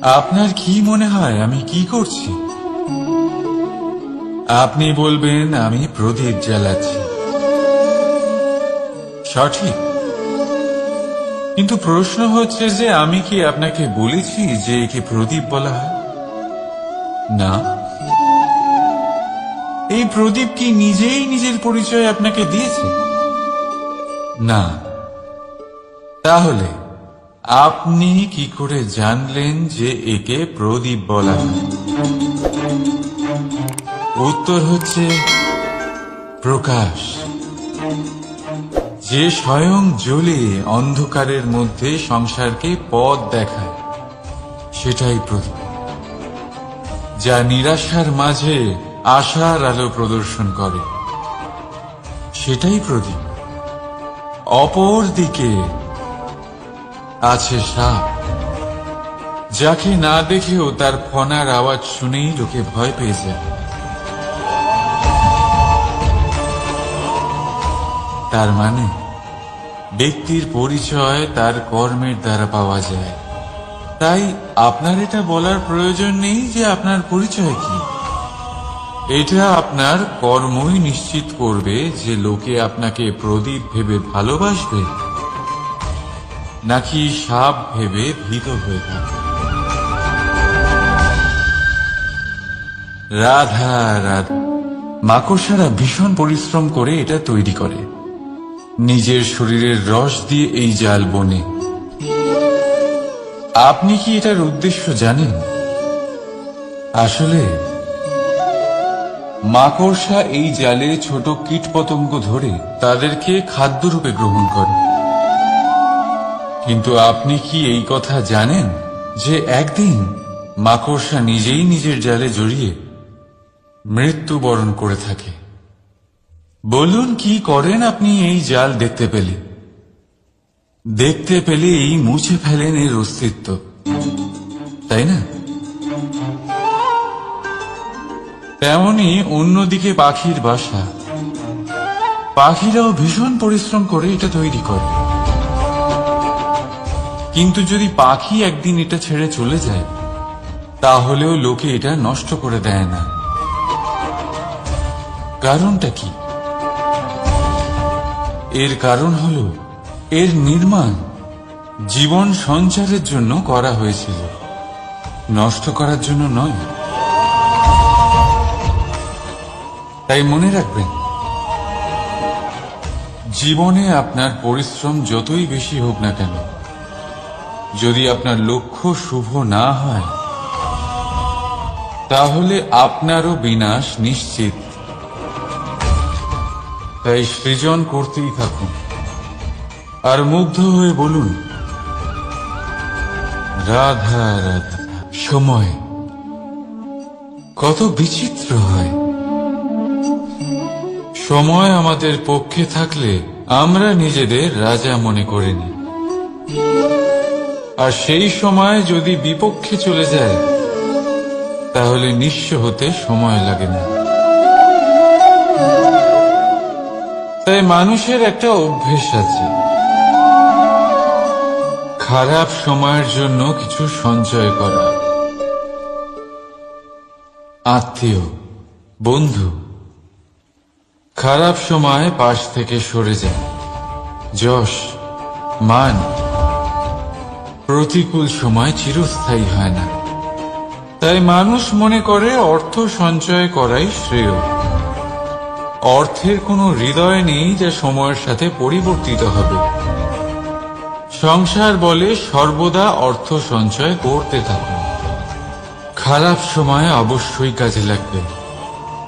আপনার কি মনে হয় আমি কি করছি? আপনি বলবেন আমি প্রদীপ জ্বালাচ্ছি। সঠিক, কিন্তু প্রশ্ন হচ্ছে যে আমি কি আপনাকে বলেছি যে একে প্রদীপ বলা হয়? না। এই প্রদীপ কি নিজেই নিজের পরিচয় আপনাকে দিয়েছে? না। তাহলে আপনি কি করে জানলেন যে একে প্রদীপ বলা হয়? উত্তর হচ্ছে প্রকাশ। যে স্বয়ং জ্বলে অন্ধকারের মধ্যে সংসারকে পথ দেখায়, সেটাই প্রদীপ। যা নিরাশার মাঝে আশার আলো প্রদর্শন করে, সেটাই প্রদীপ। অপর দিকে আছে সাপ, যাকে না দেখেও তার ফনার আওয়াজ শুনেই লোকে ভয় পেয়ে যায়। তার মানে ব্যক্তির পরিচয় তার কর্মের দ্বারা পাওয়া যায়। তাই আপনার এটা বলার প্রয়োজন নেই যে আপনার পরিচয় কি। এটা আপনার কর্মই নিশ্চিত করবে যে লোকে আপনাকে প্রদীপ ভেবে ভালোবাসবে নাকি সাপ ভেবে ভীত হয়ে থাকবে। রাধা রাধা। মাকড়সারা ভীষণ পরিশ্রম করে এটা তৈরি করে, নিজের শরীরের রস দিয়ে এই জাল বনে। আপনি কি এটার উদ্দেশ্য জানেন? আসলে মাকড়সা এই জালে ছোট কীটপতঙ্গ ধরে তাদেরকে খাদ্যরূপে গ্রহণ করে। কিন্তু আপনি কি এই কথা জানেন যে একদিন মাকড়সা নিজেই নিজের জালে জড়িয়ে মৃত্যুবরণ করে থাকে? বলুন, কি করেন আপনি এই জাল দেখতে পেলে? দেখতে পেলেই মুছে ফেলেন এর অস্তিত্ব, তাই না? তেমনি অন্যদিকে পাখির বাসা। পাখিরাও ভীষণ পরিশ্রম করে এটা তৈরি করে, কিন্তু যদি পাখি একদিন এটা ছেড়ে চলে যায়, তাহলেও লোকে এটা নষ্ট করে দেয় না। কারণটা কি? এর কারণ হলো এর নির্মাণ জীবন সঞ্চারের জন্য করা হয়েছিল, নষ্ট করার জন্য নয়। তাই মনে রাখবেন, জীবনে আপনার পরিশ্রম যতই বেশি হোক না কেন, যদি আপনার লক্ষ্য শুভ না হয়, তাহলে আপনারও বিনাশ নিশ্চিত। তাই সৃজন করতেই থাকুন, আর মুগ্ধ হয়ে বলুন রাধা রাধা। সময় কত বিচিত্র হয়। সময় আমাদের পক্ষে থাকলে আমরা নিজেদের রাজা মনে করে নিই, আর সেই সময় যদি বিপক্ষে চলে যায়, তাহলে নিঃস্ব হতে সময় লাগে না। তাই মানুষের একটা অভ্যেস আছে, খারাপ সময়ের জন্য কিছু সঞ্চয় করা। আত্মীয়, বন্ধু খারাপ সময় পাশ থেকে সরে যায়। যশ, মান প্রতিকূল সময় চিরস্থায়ী হয় না। তাই মানুষ মনে করে অর্থ সঞ্চয় করাই শ্রেয়। অর্থের কোনো হৃদয় নেই যা সময়ের সাথে পরিবর্তিত হবে। সংসার বলে সর্বদা অর্থ সঞ্চয় করতে থাকুন। খারাপ সময় অবশ্যই কাজে লাগবে,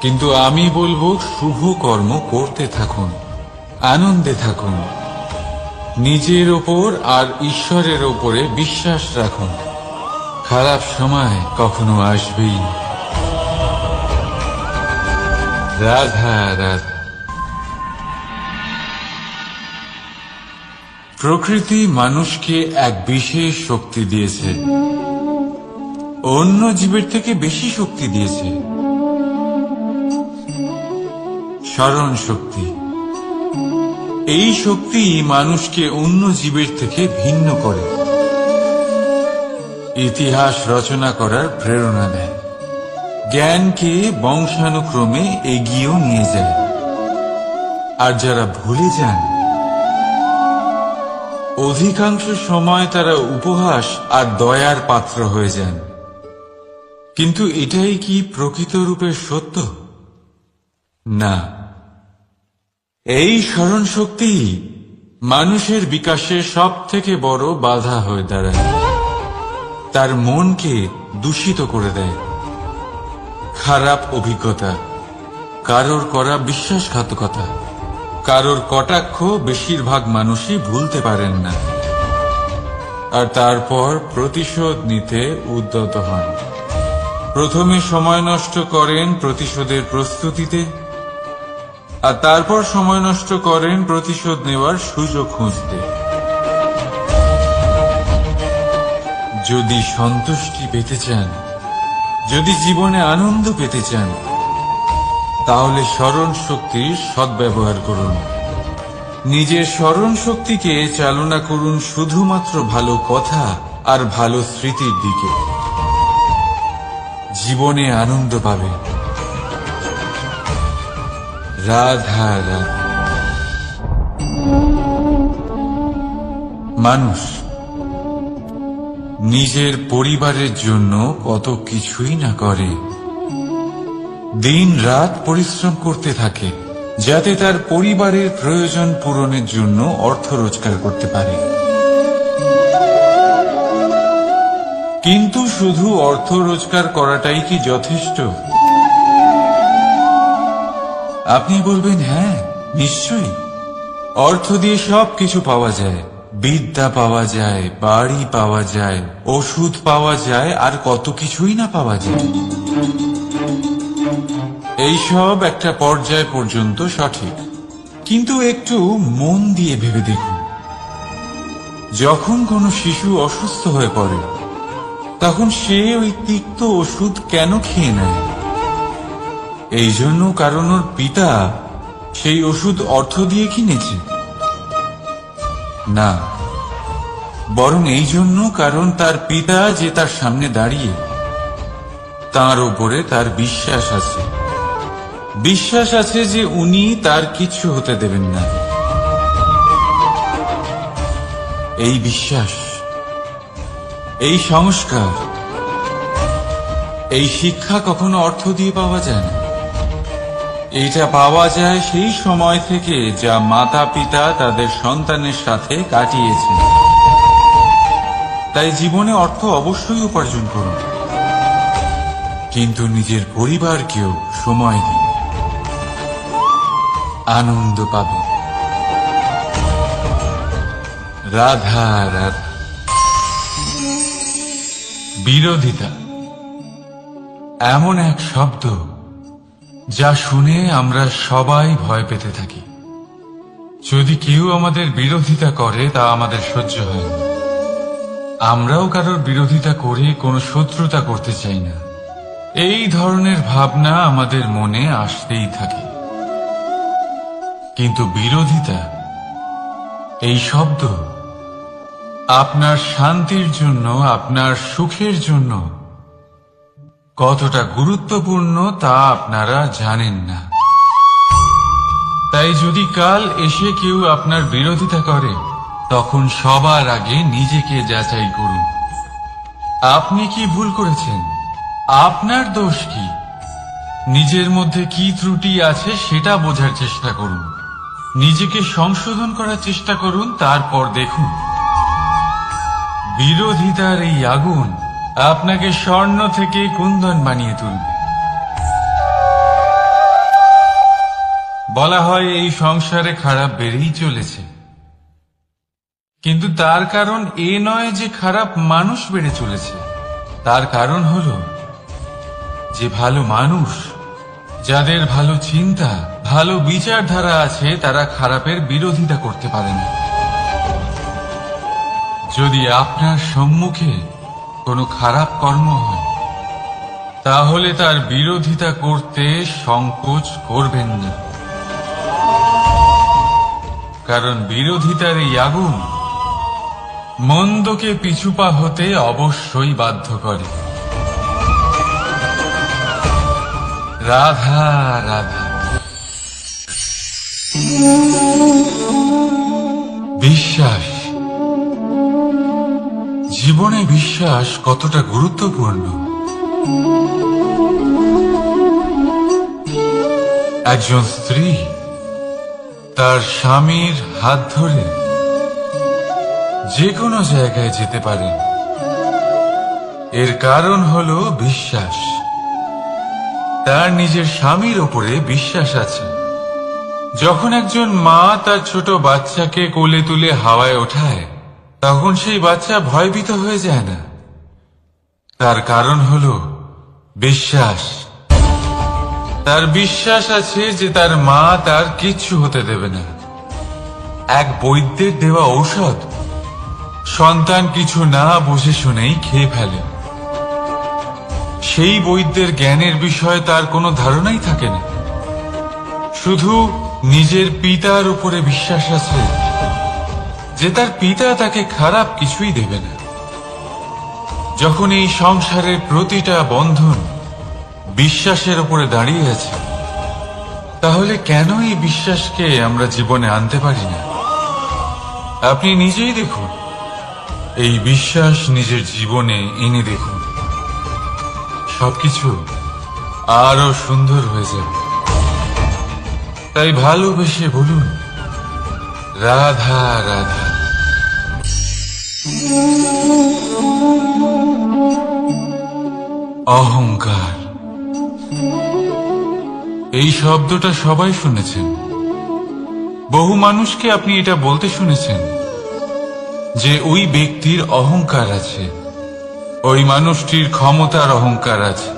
কিন্তু আমি বলবো শুভ কর্ম করতে থাকুন, আনন্দে থাকুন, নিজের ওপর আর ঈশ্বরের ওপরে বিশ্বাস রাখুন। খারাপ সময় কখনো আসবেই না। রাধা রাধা। প্রকৃতি মানুষকে এক বিশেষ শক্তি দিয়েছে, অন্য জীবের থেকে বেশি শক্তি দিয়েছে। স্মরণ শক্তি। এই শক্তি মানুষকে অন্য জীবের থেকে ভিন্ন করে। ইতিহাস রচনা করার প্রেরণা দেয়, জ্ঞানকে বংশানুক্রমে এগিয়েও নিয়ে যায়। আর যারা ভুলে যান, অধিকাংশ সময় তারা উপহাস আর দয়ার পাত্র হয়ে যান। কিন্তু এটাই কি প্রকৃত রূপে সত্য? না। এই স্মরণ শক্তি মানুষের বিকাশের সব থেকে বড় বাধা হয়ে দাঁড়ায়, তার মনকে দূষিত করে দেয়। খারাপ অভিজ্ঞতা, কারোর করা বিশ্বাসঘাতকতা, কারোর কটাক্ষ বেশিরভাগ মানুষই ভুলতে পারেন না, আর তারপর প্রতিশোধ নিতে উদ্যত হন। প্রথমে সময় নষ্ট করেন প্রতিশোধের প্রস্তুতিতে, আর তারপর সময় নষ্ট করেন প্রতিশোধ নেওয়ার সুযোগ খুঁজতে। যদি সন্তুষ্টি পেতে চান, যদি জীবনে আনন্দ পেতে চান, তাহলে স্মরণ শক্তির সদ্ব্যবহার করুন। নিজের স্মরণ শক্তিকে চালনা করুন শুধুমাত্র ভালো কথা আর ভালো স্মৃতির দিকে। জীবনে আনন্দ পাবেন। রাধা রাধা। মানুষ নিজের পরিবারের জন্য কত কিছুই না করে, দিন রাত পরিশ্রম করতে থাকে যাতে তার পরিবারের প্রয়োজন পূরণের জন্য অর্থ রোজগার করতে পারে। কিন্তু শুধু অর্থ রোজগার করাটাই কি যথেষ্ট? আপনি বলবেন, হ্যাঁ নিশ্চয়ই, অর্থ দিয়ে সব কিছু পাওয়া যায়, বিদ্যা পাওয়া যায়, বাড়ি পাওয়া যায়, ওষুধ পাওয়া যায়, আর কত কিছুই না পাওয়া যায়। এইসব একটা পর্যায় পর্যন্ত সঠিক, কিন্তু একটু মন দিয়ে ভেবে দেখুন, যখন কোনো শিশু অসুস্থ হয়ে পড়ে তখন সে ওই তিক্ত ওষুধ কেন খেয়ে নেয়? এই জন্য কারণ ওর পিতা সেই ওষুধ অর্থ দিয়ে কিনেছে? না, বরং এই জন্য কারণ তার পিতা যে তার সামনে দাঁড়িয়ে, তার উপরে তার বিশ্বাস আছে। বিশ্বাস আছে যে উনি তার কিচ্ছু হতে দেবেন না। এই বিশ্বাস, এই সংস্কার, এই শিক্ষা কখনো অর্থ দিয়ে পাওয়া যায় না। এটা পাওয়া যায় সেই সময় থেকে যা মাতা পিতা তাদের সন্তানের সাথে কাটিয়েছেন। তাই জীবনে অর্থ অবশ্যই উপার্জন করুন, কিন্তু নিজের পরিবারকেও সময় দিন, আনন্দ পাবেন। রাধা রাধা। বিরোধিতা এমন এক শব্দ যা শুনে আমরা সবাই ভয় পেতে থাকি। যদি কেউ আমাদের বিরোধিতা করে তা আমাদের সহ্য হয় না। আমরাও কারোর বিরোধিতা করে কোনো শত্রুতা করতে চাই না। এই ধরনের ভাবনা আমাদের মনে আসতেই থাকে। কিন্তু বিরোধিতা, এই শব্দ আপনার শান্তির জন্য, আপনার সুখের জন্য কতটা গুরুত্বপূর্ণ তা আপনারা জানেন না। তাই যদি কাল এসে কেউ আপনার বিরোধিতা করে, তখন সবার আগে নিজেকে যাচাই করুন। আপনি কি ভুল করেছেন? আপনার দোষ কি? নিজের মধ্যে কি ত্রুটি আছে সেটা বোঝার চেষ্টা করুন। নিজেকে সংশোধন করার চেষ্টা করুন, তারপর দেখুন বিরোধিতার এই আগুন আপনাকে স্বর্ণ থেকে কুন্দন বানিয়ে তুলবে। বলা হয় এই সংসারে খারাপ বেড়েই চলেছে, কিন্তু তার কারণ এ নয় যে খারাপ মানুষ বেড়ে চলেছে। তার কারণ হলো যে ভালো মানুষ, যাদের ভালো চিন্তা, ভালো বিচারধারা আছে, তারা খারাপের বিরোধিতা করতে পারে না। যদি আপনার সম্মুখে কোনো খারাপ কর্ম হয়, তাহলে তার বিরোধিতা করতে সংকোচ করবেন না, কারণ বিরোধিতার এই আগুন মন্দকে পিছুপা হতে অবশ্যই বাধ্য করে। রাধা রাধা। বিশ্বাস, জীবনে বিশ্বাস কতটা গুরুত্বপূর্ণ। একজন স্ত্রী তার স্বামীর হাত ধরে যে কোনো জায়গায় যেতে পারেন, এর কারণ হলো বিশ্বাস। তার নিজের স্বামীর ওপরে বিশ্বাস আছে। যখন একজন মা তার ছোট বাচ্চাকে কোলে তুলে হাওয়ায় ওঠায়, তখন সেই বাচ্চা ভয়ভীত হয়ে যায় না। তার কারণ হলো বিশ্বাস। তার বিশ্বাস আছে যে তার মা তার কিচ্ছু হতে দেবে না। এক বৈদ্যের দেওয়া ঔষধ সন্তান কিছু না বুঝে শুনেই খেয়ে ফেলে। সেই বৈদ্যের জ্ঞানের বিষয়ে তার কোনো ধারণাই থাকে না, শুধু নিজের পিতার উপরে বিশ্বাস আছে যে তার পিতা তাকে খারাপ কিছুই দেবে না। যখন এই সংসারের প্রতিটা বন্ধন বিশ্বাসের উপরে দাঁড়িয়ে আছে, তাহলে কেন এই বিশ্বাসকে আমরা জীবনে আনতে পারি না? আপনি নিজেই দেখুন, এই বিশ্বাস নিজের জীবনে এনে দেখুন, সবকিছু আরো সুন্দর হয়ে যাবে। তাই ভালোবেসে বলুন, রাধা রাধা। অহংকার, এই শব্দটা সবাই শুনেছেন। বহু মানুষকে আপনি এটা বলতে শুনেছেন যে ওই ব্যক্তির অহংকার আছে, ওই মানুষটির ক্ষমতার অহংকার আছে,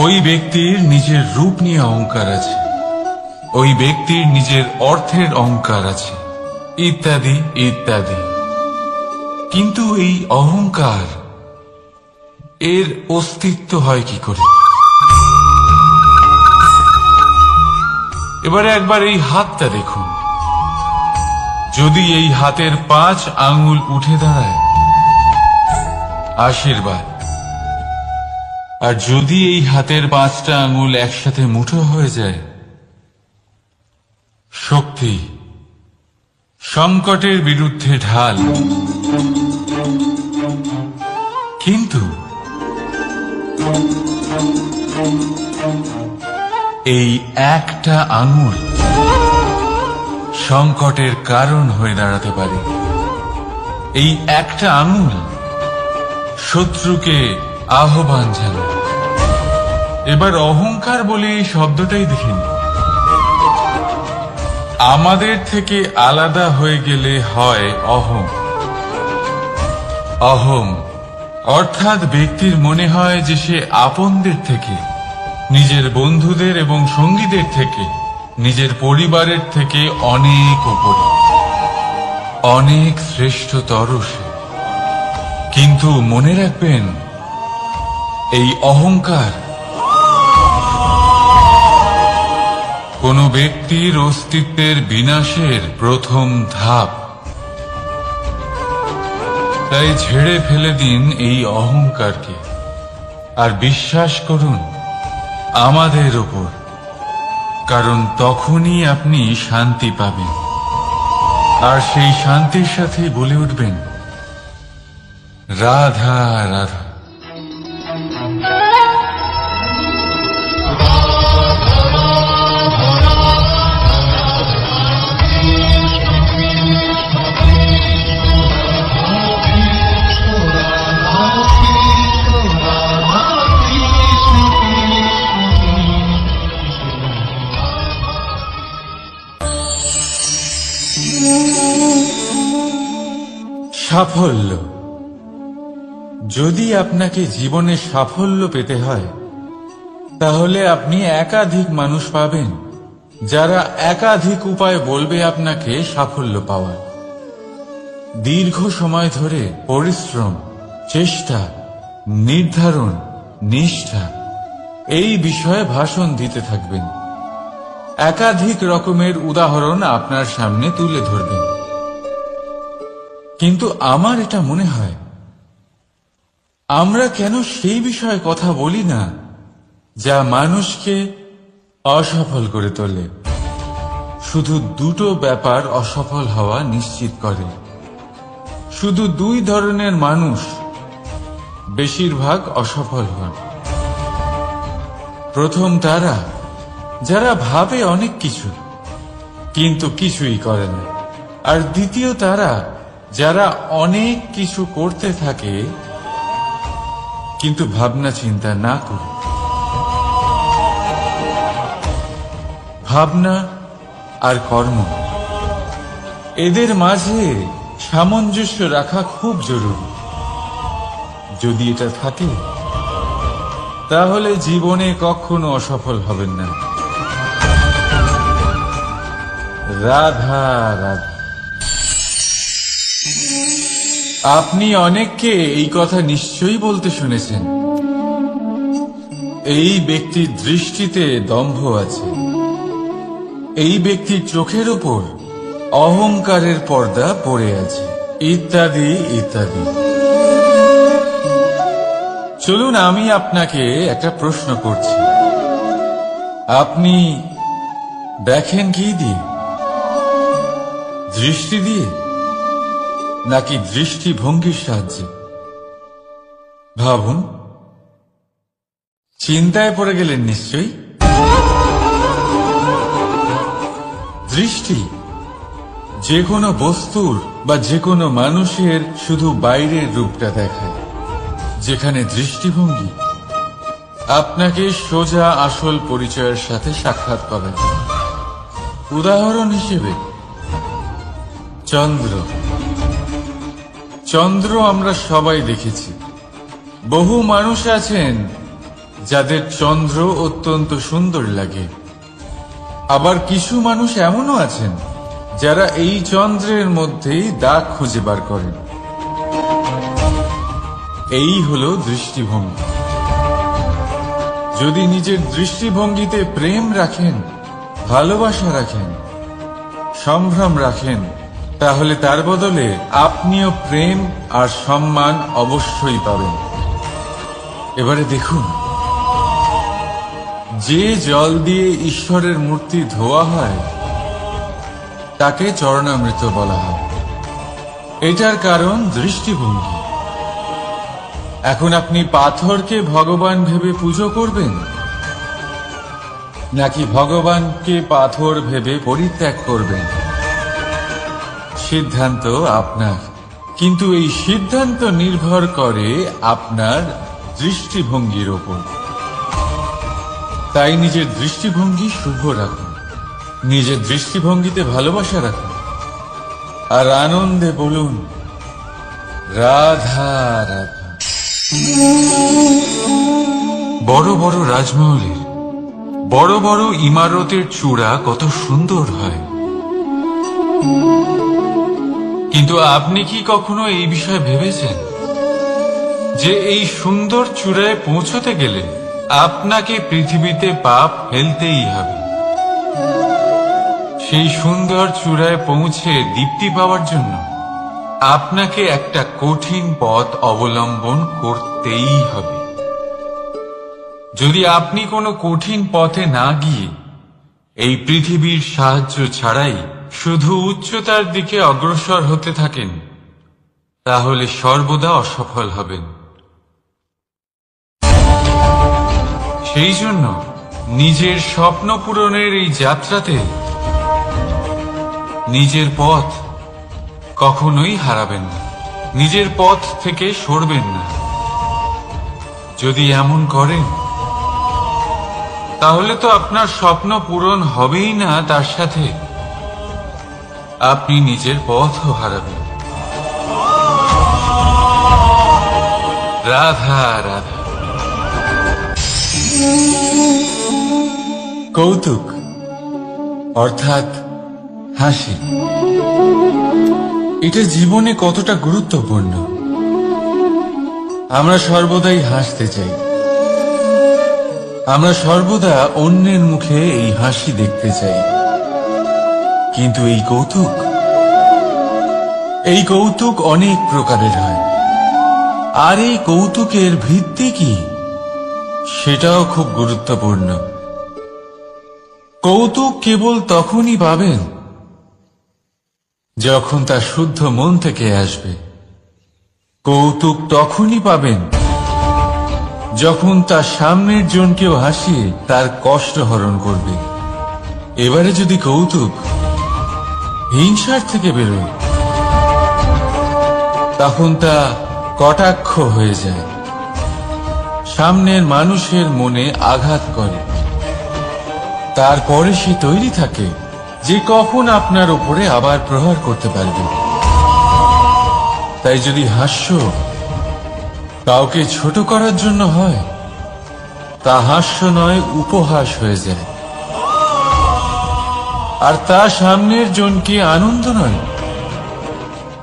ওই ব্যক্তির নিজের রূপ নিয়ে অহংকার আছে, ওই ব্যক্তির নিজের অর্থের অহংকার আছে, ইত্যাদি ইত্যাদি। কিন্তু এই অহংকার, এর অস্তিত্ব হয় কি করে? এবারে একবার এই হাতটা দেখুন। যদি এই হাতের 5 আঙ্গুল উঠে দাঁড়ায়, আশীর্বাদ। আর যদি এই হাতের 5টা আঙ্গুল একসাথে মুঠো হয়ে যায়, শক্তি। সংকটের বিরুদ্ধে ঢাল। কিন্তু এই একটা আঙুল সংকটের কারণ হয়ে দাঁড়াতে পারে। এই একটা আঙুল শত্রুকে আহ্বান জানায়। এবার অহংকার বলে এই শব্দটাই দেখিনি। আমাদের থেকে আলাদা হয়ে গেলে হয় অহং। অহং অর্থাৎ ব্যক্তির মনে হয় যে সে আপনদের থেকে, নিজের বন্ধুদের এবং সঙ্গীদের থেকে, নিজের পরিবারের থেকে অনেক উপরে, অনেক শ্রেষ্ঠতর সে। কিন্তু মনে রাখবেন, এই অহংকার কোন ব্যক্তির অস্তিত্বের বিনাশের প্রথম ধাপ। তাই ঝেড়ে ফেলে দিন এই অহংকারকে, আর বিশ্বাস করুন আমাদের উপর, কারণ তখনই আপনি শান্তি পাবেন। আর সেই শান্তির সাথে বলে উঠবেন, রাধা রাধা। সাফল্য। যদি আপনাকে জীবনে সাফল্য পেতে হয়, তাহলে আপনি একাধিক মানুষ পাবেন যারা একাধিক উপায় বলবে আপনাকে সাফল্য পাওয়ার। দীর্ঘ সময় ধরে পরিশ্রম, চেষ্টা, নির্ধারণ, নিষ্ঠা এই বিষয়ে ভাষণ দিতে থাকবেন। একাধিক রকমের উদাহরণ আপনার সামনে তুলে ধরবেন। কিন্তু আমার এটা মনে হয়, আমরা কেন সেই বিষয়ে কথা বলি না যা মানুষকে অসফল করে তোলে। শুধু দুটো ব্যাপার অসফল হওয়া নিশ্চিত করে। শুধু দুই ধরনের মানুষ বেশিরভাগ অসফল হন। প্রথম তারা যারা ভাবে অনেক কিছু কিন্তু কিছুই করে না, আর দ্বিতীয় তারা যারা অনেক কিছু করতে থাকে কিন্তু ভাবনা চিন্তা না করে। ভাবনা আর কর্ম, এদের মাঝে সামঞ্জস্য রাখা খুব জরুরি। যদি এটা থাকে তাহলে জীবনে কখনো অসফল হবেন না। রাধা রাধা। আপনি অনেককে এই কথা নিশ্চয়ই বলতে শুনেছেন, এই ব্যক্তির দৃষ্টিতে দম্ভ আছে, এই ব্যক্তির চোখের উপর অহংকারের পর্দা পড়ে আছে, ইত্যাদি ইত্যাদি। চলুন আমি আপনাকে একটা প্রশ্ন করছি, আপনি দেখেন কি দিয়ে? দৃষ্টি দিয়ে নাকি দৃষ্টিভঙ্গির সাহায্যে? ভাবুন। চিন্তায় পড়ে গেলেন নিশ্চয়ই। দৃষ্টি যে কোনো বস্তুর বা যে কোনো মানুষের শুধু বাইরের রূপটা দেখায়, যেখানে দৃষ্টিভঙ্গি আপনাকে সোজা আসল পরিচয়ের সাথে সাক্ষাৎ করায়। উদাহরণ হিসেবে চন্দ্র। চন্দ্র আমরা সবাই দেখেছি। বহু মানুষ আছেন যাদের চন্দ্র অত্যন্ত সুন্দর লাগে, আবার কিছু মানুষ এমনও আছেন যারা এই চন্দ্রের মধ্যেই দাগ খুঁজে বার করেন। এই হলো দৃষ্টিভঙ্গি। যদি নিজের দৃষ্টিভঙ্গিতে প্রেম রাখেন, ভালোবাসা রাখেন, সম্ভ্রম রাখেন, তাহলে তার বদলে আপনিও প্রেম আর সম্মান অবশ্যই পাবেন। এবারে দেখুন, যে জল দিয়ে ঈশ্বরের মূর্তি ধোয়া হয় তাকে চরণামৃত বলা হয়। এটার কারণ দৃষ্টিভঙ্গি। এখন আপনি পাথরকে ভগবান ভেবে পুজো করবেন নাকি ভগবানকে পাথর ভেবে পরিত্যাগ করবেন? সিদ্ধান্ত আপনার, কিন্তু এই সিদ্ধান্ত নির্ভর করে আপনার দৃষ্টিভঙ্গির ওপর। তাই নিজের দৃষ্টিভঙ্গি শুভ রাখুন, নিজের দৃষ্টিভঙ্গিতে ভালোবাসা রাখুন, আর আনন্দে বলুন রাধা রাধা। বড় বড় রাজমহলের বড় বড় ইমারতের চূড়া কত সুন্দর হয়, কিন্তু আপনি কি কখনো এই বিষয়ে ভেবেছেন যে এই সুন্দর চূড়ায় পৌঁছতে গেলে আপনাকে পৃথিবীতে পা ফেলতেই হবে? সেই সুন্দর চূড়ায় পৌঁছে দীপ্তি পাওয়ার জন্য আপনাকে একটা কঠিন পথ অবলম্বন করতেই হবে। যদি আপনি কোনো কঠিন পথে না গিয়ে এই পৃথিবীর সাহায্য ছাড়াই শুধু উচ্চতার দিকে অগ্রসর হতে থাকেন, তাহলে সর্বদা অসফল হবেন। সেই জন্য নিজের স্বপ্ন পূরণের এই যাত্রাতে নিজের পথ কখনোই হারাবেন না, নিজের পথ থেকে সরবেন না। যদি এমন করেন তাহলে তো আপনার স্বপ্ন পূরণ হবেই না, তার সাথে আপনি নিজের পথও হারাবেন। রাধা রাধা। কৌতুক অর্থাৎ হাসি, এটা জীবনে কতটা গুরুত্বপূর্ণ। আমরা সর্বদাই হাসতে চাই, আমরা সর্বদা অন্যের মুখে এই হাসি দেখতে চাই, কিন্তু এই কৌতুক এই কৌতুক অনেক প্রকারের হয়, আর এই কৌতুকের ভিত্তি কি সেটাও খুব গুরুত্বপূর্ণ। কৌতুক কেবল তখনই পাবেন যখন তা শুদ্ধ মন থেকে আসবে। কৌতুক তখনই পাবেন যখন তার সামনের জনকেও হাসিয়ে তার কষ্ট হরণ করবে। এবারে যদি কৌতুক হিংসার থেকে বেরোয়, তখন তা কটাক্ষ হয়ে যায়, সামনের মানুষের মনে আঘাত করে। তারপরে সে তৈরি থাকে যে কখন আপনার উপরে আবার প্রহার করতে পারবে। তাই যদি হাস্য কাউকে ছোট করার জন্য হয়, তা হাস্য নয়, উপহাস হয়ে যায়। আর তা সামনের জনকে আনন্দ নয়,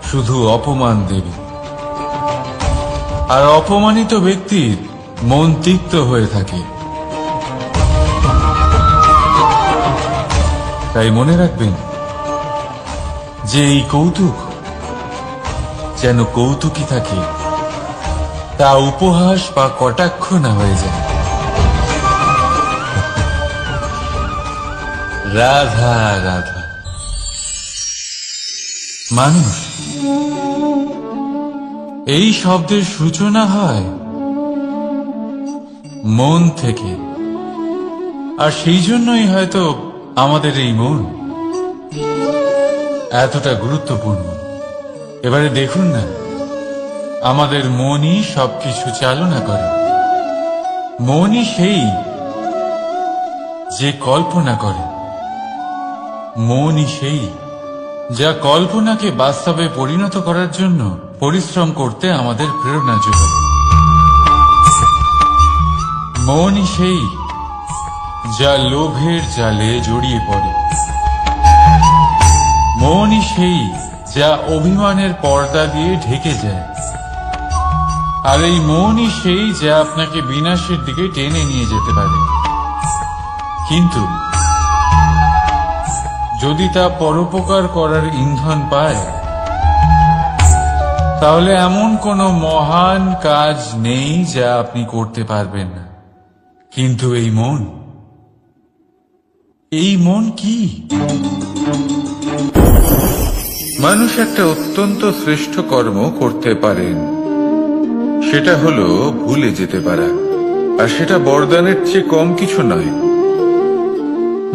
শুধু অপমান দেবে। আর অপমানিত ব্যক্তির মন তিক্ত হয়ে থাকে। তাই মনে রাখবেন যে এই কৌতুক যেন কৌতুকই থাকে, তা উপহাস বা কটাক্ষ না হয়ে যায়। রাধা রাধা। মানুষ এই শব্দের সূচনা হয় মন থেকে, আর সেই জন্যই হয়তো আমাদের এই মন এতটা গুরুত্বপূর্ণ। এবারে দেখুন না, আমাদের মনই সবকিছু চালনা করে। মনই সেই যে কল্পনা করে, মনই সেই যা কল্পনাকে বাস্তবে পরিণত করার জন্য পরিশ্রম করতে আমাদের প্রেরণা যোগায়। মনই সেই যা লোভের জালে জড়িয়ে পড়ে। মনই সেই যা অভিমানের পর্দা দিয়ে ঢেকে যায়। আর এই মনই সেই যা আপনাকে বিনাশের দিকে টেনে নিয়ে যেতে পারে। কিন্তু যদি তা পরোপকার করার ইন্ধন পায়, তাহলে এমন কোনো মহান কাজ নেই যা আপনি করতে পারবেন না। কিন্তু এই মন কি? মানুষ একটা অত্যন্ত শ্রেষ্ঠ কর্ম করতে পারেন, সেটা হলো ভুলে যেতে পারা। আর সেটা বরদানের চেয়ে কম কিছু নয়।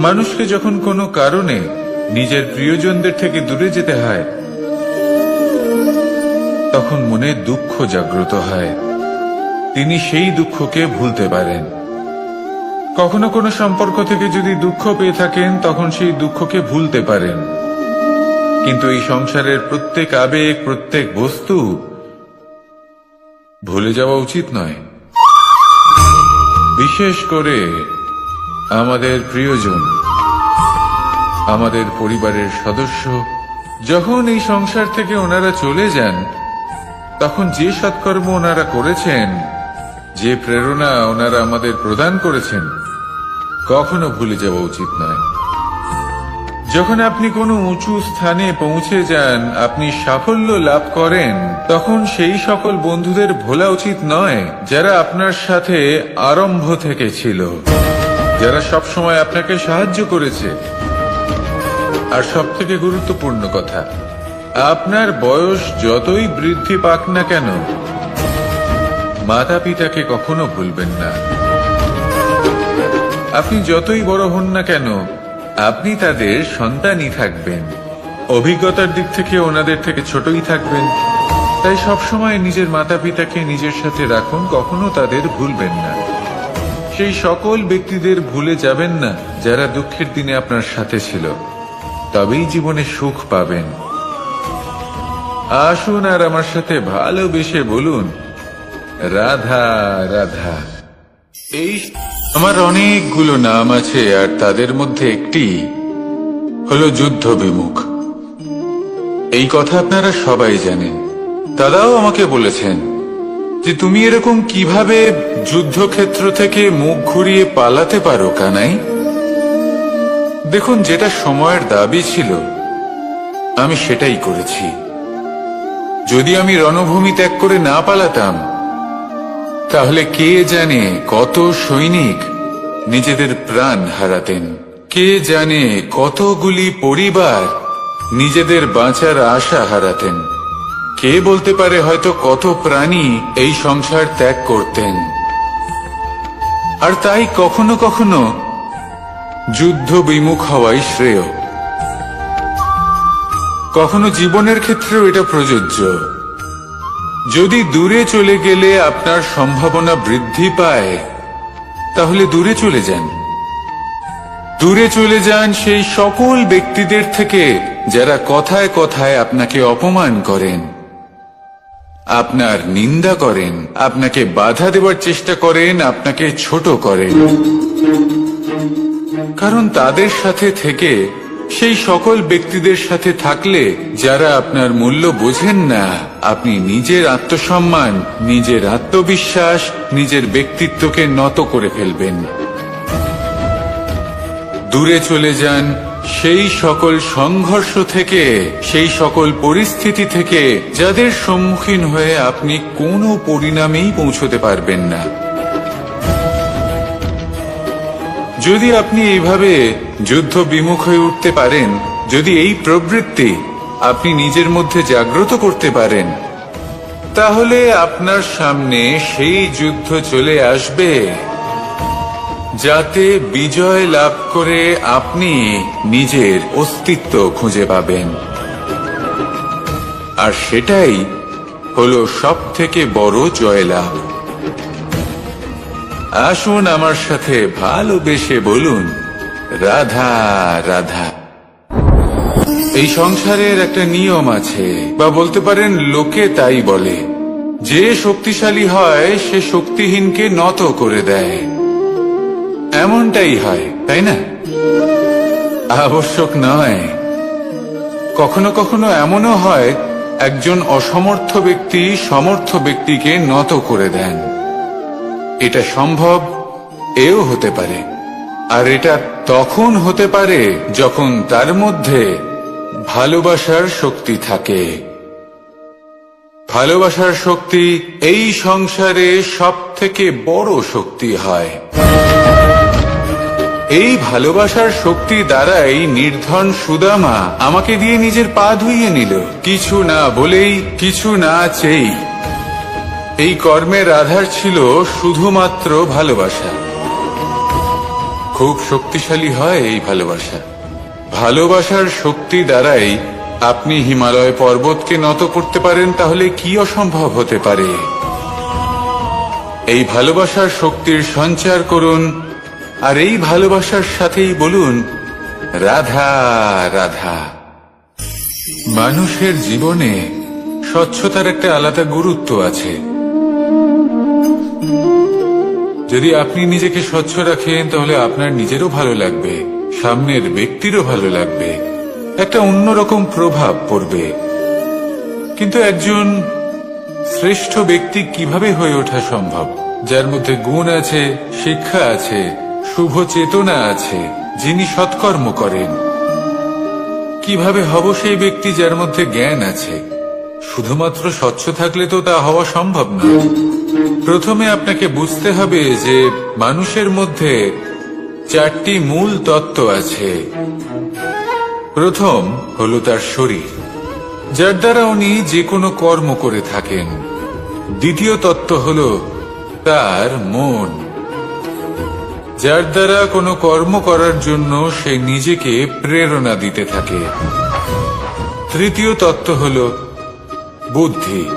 মানুষকে যখন কোনো কারণে নিজের প্রিয়জনদের থেকে দূরে যেতে হয়, তখন মনে দুঃখ জাগ্রত হয়। তিনি সেই দুঃখকে ভুলতে পারেন। কখনো কোনো সম্পর্ক থেকে যদি দুঃখ পেয়ে থাকেন, তখন সেই দুঃখকে ভুলতে পারেন। কিন্তু এই সংসারের প্রত্যেক আবেগ, প্রত্যেক বস্তু ভুলে যাওয়া উচিত নয়। বিশেষ করে আমাদের প্রিয়জন, আমাদের পরিবারের সদস্য যখন এই সংসার থেকে ওনারা চলে যান, তখন যে সৎকর্ম ওনারা করেছেন, যে প্রেরণা ওনারা আমাদের প্রদান করেছেন, কখনো ভুলে যাওয়া উচিত নয়। যখন আপনি কোনো উঁচু স্থানে পৌঁছে যান, আপনি সাফল্য লাভ করেন, তখন সেই সকল বন্ধুদের ভোলা উচিত নয় যারা আপনার সাথে আরম্ভ থেকে ছিল, যারা সবসময় আপনাকে সাহায্য করেছে। আর সবথেকে গুরুত্বপূর্ণ কথা, আপনার বয়স যতই বৃদ্ধি পাক না কেন, মাতা পিতাকে কখনো ভুলবেন না। আপনি যতই বড় হন না কেন, আপনি তাদের সন্তানই থাকবেন। অভিজ্ঞতার দিক থেকে ওনাদের থেকে ছোটই থাকবেন। তাই সবসময় নিজের মাতা পিতাকে নিজের সাথে রাখুন, কখনো তাদের ভুলবেন না। সেই সকল ব্যক্তিদের ভুলে যাবেন না যারা দুঃখের দিনে আপনার সাথে ছিল, তবেই জীবনে সুখ পাবেন। আসুন আর আমার সাথে ভালোবেসে বলুন, রাধা রাধা। এই আমার অনেকগুলো নাম আছে, আর তাদের মধ্যে একটি হলো যুদ্ধ বিমুখ। এই কথা আপনারা সবাই জানেন। দাদাও আমাকে বলেছেন যে তুমি এরকম কিভাবে যুদ্ধক্ষেত্র থেকে মুখ ঘুরিয়ে পালাতে পারো কানাই। দেখুন, যেটা সময়ের দাবি ছিল আমি সেটাই করেছি। যদি আমি রণভূমি ত্যাগ করে না পালাতাম, তাহলে কে জানে কত সৈনিক নিজেদের প্রাণ হারাতেন, কে জানে কতগুলি পরিবার নিজেদের বাঁচার আশা হারাতেন, কে বলতে পারে হয়তো কত প্রাণী এই সংসার ত্যাগ করতেন। আর তাই কখনো কখনো যুদ্ধ বিমুখ হওয়াই শ্রেয়। কখনো জীবনের ক্ষেত্রেও এটা প্রযোজ্য। যদি দূরে চলে গেলে আপনার সম্ভাবনা বৃদ্ধি পায়, তাহলে দূরে চলে যান। দূরে চলে যান সেই সকল ব্যক্তিদের থেকে যারা কথায় কথায় আপনাকে অপমান করেন, আপনার নিন্দা করেন, আপনাকে বাধা দেওয়ার চেষ্টা করেন, আপনাকে ছোট করেন। কারণ তাদের সাথে থেকে, সেই সকল ব্যক্তিদের সাথে থাকলে যারা আপনার মূল্য বোঝেন না, আপনি নিজের আত্মসম্মান, নিজের আত্মবিশ্বাস, নিজের ব্যক্তিত্বকে নত করে ফেলবেন। দূরে চলে যান সেই সকল সংঘর্ষ থেকে, সেই সকল পরিস্থিতি থেকে যাদের সম্মুখীন হয়ে আপনি কোনো পরিণামেই পৌঁছতে পারবেন না। যদি আপনি এইভাবে যুদ্ধ বিমুখ হয়ে উঠতে পারেন, যদি এই প্রবৃত্তি আপনি নিজের মধ্যে জাগ্রত করতে পারেন, তাহলে আপনার সামনে সেই যুদ্ধ চলে আসবে যাতে বিজয় লাভ করে আপনি নিজের অস্তিত্ব খুঁজে পাবেন। আর সেটাই হলো সবথেকে বড় জয়লাভ। আসুন আমার সাথে ভালোবেসে বলুন, রাধা রাধা। এই সংসারের একটা নিয়ম আছে, বা বলতে পারেন লোকে তাই বলে, যে শক্তিশালী হয় সে শক্তিহীনকে নত করে দেয়। এমনটাই হয়, তাই না? আবশ্যক নয়। কখনো কখনো এমনও হয় একজন অসমর্থ ব্যক্তি সমর্থ ব্যক্তিকে নত করে দেন। এটা সম্ভব, এও হতে পারে। আর এটা তখন হতে পারে যখন তার মধ্যে ভালোবাসার শক্তি থাকে। ভালোবাসার শক্তি এই সংসারে সবথেকে বড় শক্তি হয়। এই ভালোবাসার শক্তি দ্বারাই নির্ধন সুদামা আমাকে দিয়ে নিজের পা ধুইয়ে নিল, কিছু না বলেই, কিছু না চেয়েই। এই কর্মের আধার ছিল শুধুমাত্র ভালোবাসা। খুব শক্তিশালী হয় এই ভালোবাসা। ভালোবাসার শক্তি দ্বারাই আপনি হিমালয় পর্বতকে নত করতে পারেন, তাহলে কি অসম্ভব হতে পারে? এই ভালোবাসার শক্তির সঞ্চার করুন, আর এই ভালোবাসার সাথেই বলুন, রাধা রাধা। মানুষের জীবনে স্বচ্ছতার একটা আলাদা গুরুত্ব আছে। যদি আপনি নিজেকে স্বচ্ছ রাখেন, তাহলে আপনার নিজেরও ভালো লাগবে, সামনের ব্যক্তিরও ভালো লাগবে, একটা অন্যরকম প্রভাব পড়বে। কিন্তু একজন শ্রেষ্ঠ ব্যক্তি কিভাবে হয়ে ওঠা সম্ভব? যার মধ্যে গুণ আছে, শিক্ষা আছে, শুভ চেতনা আছে, যিনি সৎকর্ম করেন। কিভাবে হব সেই ব্যক্তি যার মধ্যে জ্ঞান আছে? শুধুমাত্র স্বচ্ছ থাকলে তো তা হওয়া সম্ভব না। প্রথমে আপনাকে বুঝতে হবে যে মানুষের মধ্যে চারটি মূল তত্ত্ব আছে। প্রথম হলো তার শরীর, যার দ্বারা উনি যে কোনো কর্ম করে থাকেন। দ্বিতীয় তত্ত্ব হলো তার মন, যার দ্বারা কোনো কর্ম করার জন্য সে নিজেকে প্রেরণা দিতে থাকে। তৃতীয় তত্ত্ব হলো বুদ্ধি,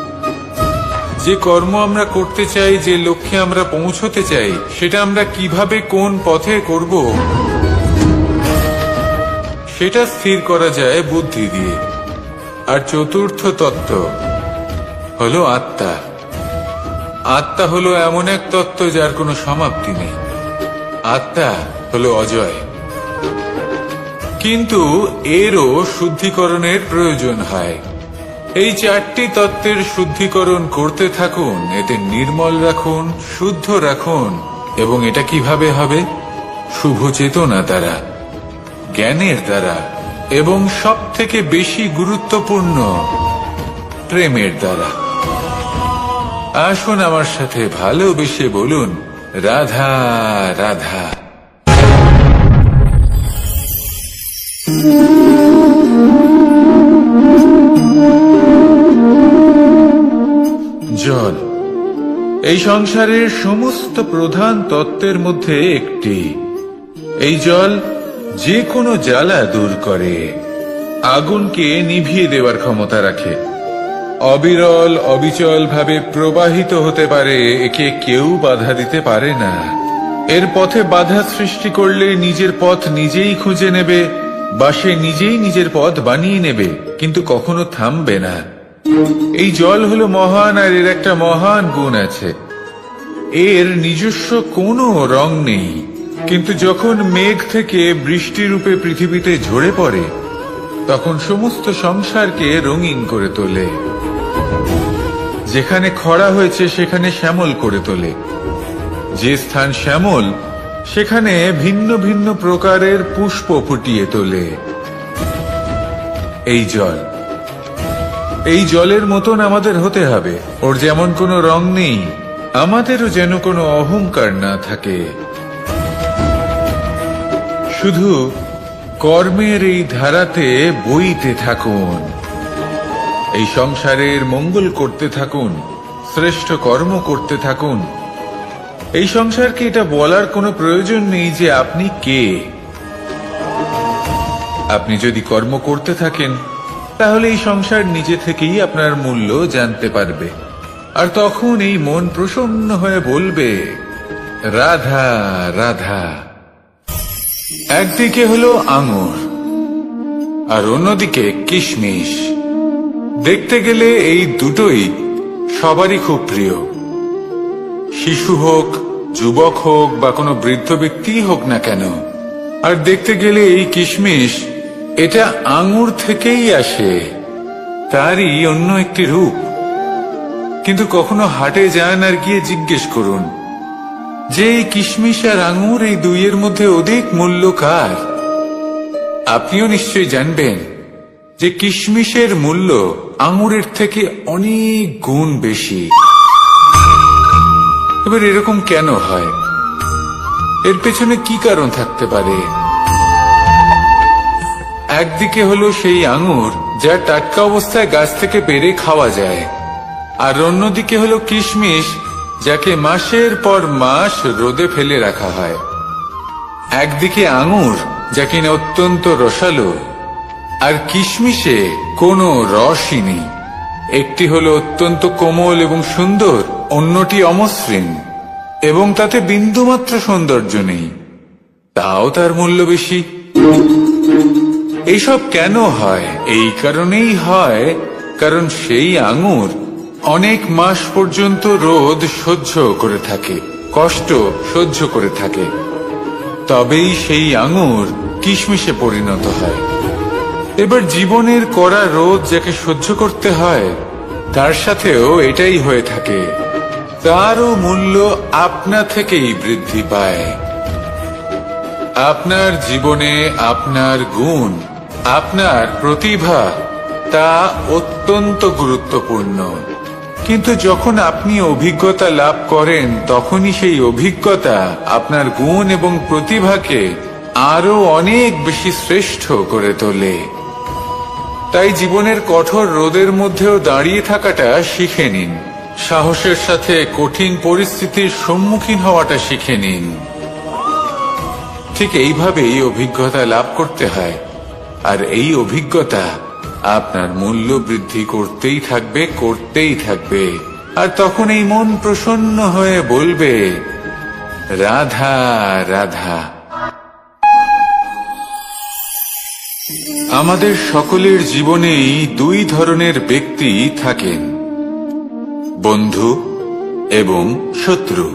যে কর্ম আমরা করতে চাই, যে লক্ষ্যে আমরা পৌঁছতে চাই, সেটা আমরা কিভাবে কোন পথে করব সেটা স্থির করা যায় বুদ্ধি দিয়ে। আর চতুর্থ তত্ত্ব হলো আত্মা। আত্মা হলো এমন এক তত্ত্ব যার কোনো সমাপ্তি নেই। আত্মা হলো অজয়। কিন্তু এরও শুদ্ধিকরণের প্রয়োজন হয়। এই চারটি তত্ত্বের শুদ্ধিকরণ করতে থাকুন, এতে নির্মল রাখুন, শুদ্ধ রাখুন। এবং এটা কিভাবে হবে? শুভ চেতনা দ্বারা, জ্ঞানের দ্বারা, এবং সব থেকে বেশি গুরুত্বপূর্ণ প্রেমের দ্বারা। আসুন আমার সাথে ভালোবেসে বলুন, রাধা রাধা। জল এই সংসারের সমস্ত প্রধান তত্ত্বের মধ্যে একটি। এই জল যে কোনো জ্বালা দূর করে, আগুনকে নিভিয়ে দেওয়ার ক্ষমতা রাখে, অবিরল অবিচল ভাবে প্রবাহিত হতে পারে, একে কেউ বাধা দিতে পারে না। এর পথে বাধা সৃষ্টি করলে নিজের পথ নিজেই খুঁজে নেবে, বা সে নিজেই নিজের পথ বানিয়ে নেবে, কিন্তু কখনো থামবে না। এই জল হলো মহান, আর এর একটা মহান গুণ আছে, এর নিজস্ব কোনো রং নেই, কিন্তু যখন মেঘ থেকে বৃষ্টি রূপে পৃথিবীতে ঝরে পড়ে তখন সমস্ত সংসারকে রঙিন করে তোলে। যেখানে খরা হয়েছে সেখানে শ্যামল করে তোলে, যে স্থান শ্যামল সেখানে ভিন্ন ভিন্ন প্রকারের পুষ্প ফুটিয়ে তোলে। এই জল, এই জলের মতন আমাদের হতে হবে। ওর যেমন কোনো রং নেই, আমাদেরও যেন কোনো অহংকার না থাকে। শুধু কর্মের এই ধারাতে বইতে থাকুন, এই সংসারের মঙ্গল করতে থাকুন, শ্রেষ্ঠ কর্ম করতে থাকুন। এই সংসারকে এটা বলার কোনো প্রয়োজন নেই যে আপনি কে। আপনি যদি কর্ম করতে থাকেন তাহলে এই সংসার নিজে থেকেই আপনার মূল্য জানতে পারবে, আর তখন এই মন প্রসন্ন হয়ে বলবে, রাধা রাধা। একদিকে হলো আঙুর আর অন্যদিকে কিশমিশ। দেখতে গেলে এই দুটোই সবারই খুব প্রিয়, শিশু হোক, যুবক হোক বা কোনো বৃদ্ধ ব্যক্তি হোক না কেন। আর দেখতে গেলে এই কিশমিশ, এটা আঙুর থেকেই আসে, তারই অন্য একটি রূপ। কিন্তু কখনো হাটে যান আর গিয়ে জিজ্ঞেস করুন যে এই কিশমিশ আর আঙুর, এই দুইয়ের মধ্যে অধিক মূল্য কার? আপনিও নিশ্চয়ই জানবেন যে কিশমিশের মূল্য আঙুরের থেকে অনেক গুণ বেশি। এবার এরকম কেন হয়? এর পেছনে কি কারণ থাকতে পারে? একদিকে হলো সেই আঙুর যা টাটকা অবস্থায় গাছ থেকে পেড়ে খাওয়া যায়, আর অন্যদিকে হলো কিশমিশ যাকে মাসের পর মাস রোদে ফেলে রাখা হয়। একদিকে আঙুর যা কিনা অত্যন্ত রসালো, আর কিশমিশে কোনো রসই নেই। একটি হলো অত্যন্ত কোমল এবং সুন্দর, অন্যটি অমসৃণ এবং তাতে বিন্দুমাত্র সৌন্দর্য নেই, তাও তার মূল্য বেশি। এইসব কেন হয়? এই কারণেই হয় কারণ সেই আঙুর অনেক মাস পর্যন্ত রোদ সহ্য করে থাকে, কষ্ট সহ্য করে থাকে, তবেই সেই আঙুর কিশমিশে পরিণত হয়। এবার জীবনের কড়া রোদ যাকে সহ্য করতে হয়, তার সাথেও এটাই হয়ে থাকে, তারও মূল্য আপনা থেকেই বৃদ্ধি পায়। আপনার জীবনে আপনার গুণ, আপনার প্রতিভা, তা অত্যন্ত গুরুত্বপূর্ণ। কিন্তু যখন আপনি অভিজ্ঞতা লাভ করেন তখনই সেই অভিজ্ঞতা আপনার গুণ এবং প্রতিভাকে আরো অনেক বেশি শ্রেষ্ঠ করে তোলে। তাই জীবনের কঠোর রোদের মধ্যেও দাঁড়িয়ে থাকাটা শিখে নিন, সাহসের সাথে কঠিন পরিস্থিতির সম্মুখীন হওয়াটা শিখে নিন। ঠিক এইভাবেই অভিজ্ঞতা লাভ করতে হয়, আর এই অভিজ্ঞতা আপনার মূল্য বৃদ্ধি করতেই থাকবে, করতেই থাকবে। আর তখন এই মন প্রসন্ন হয়ে বলবে, রাধা রাধা। আমাদের সকলের জীবনেই দুই ধরনের ব্যক্তি থাকেন, বন্ধু এবং শত্রু।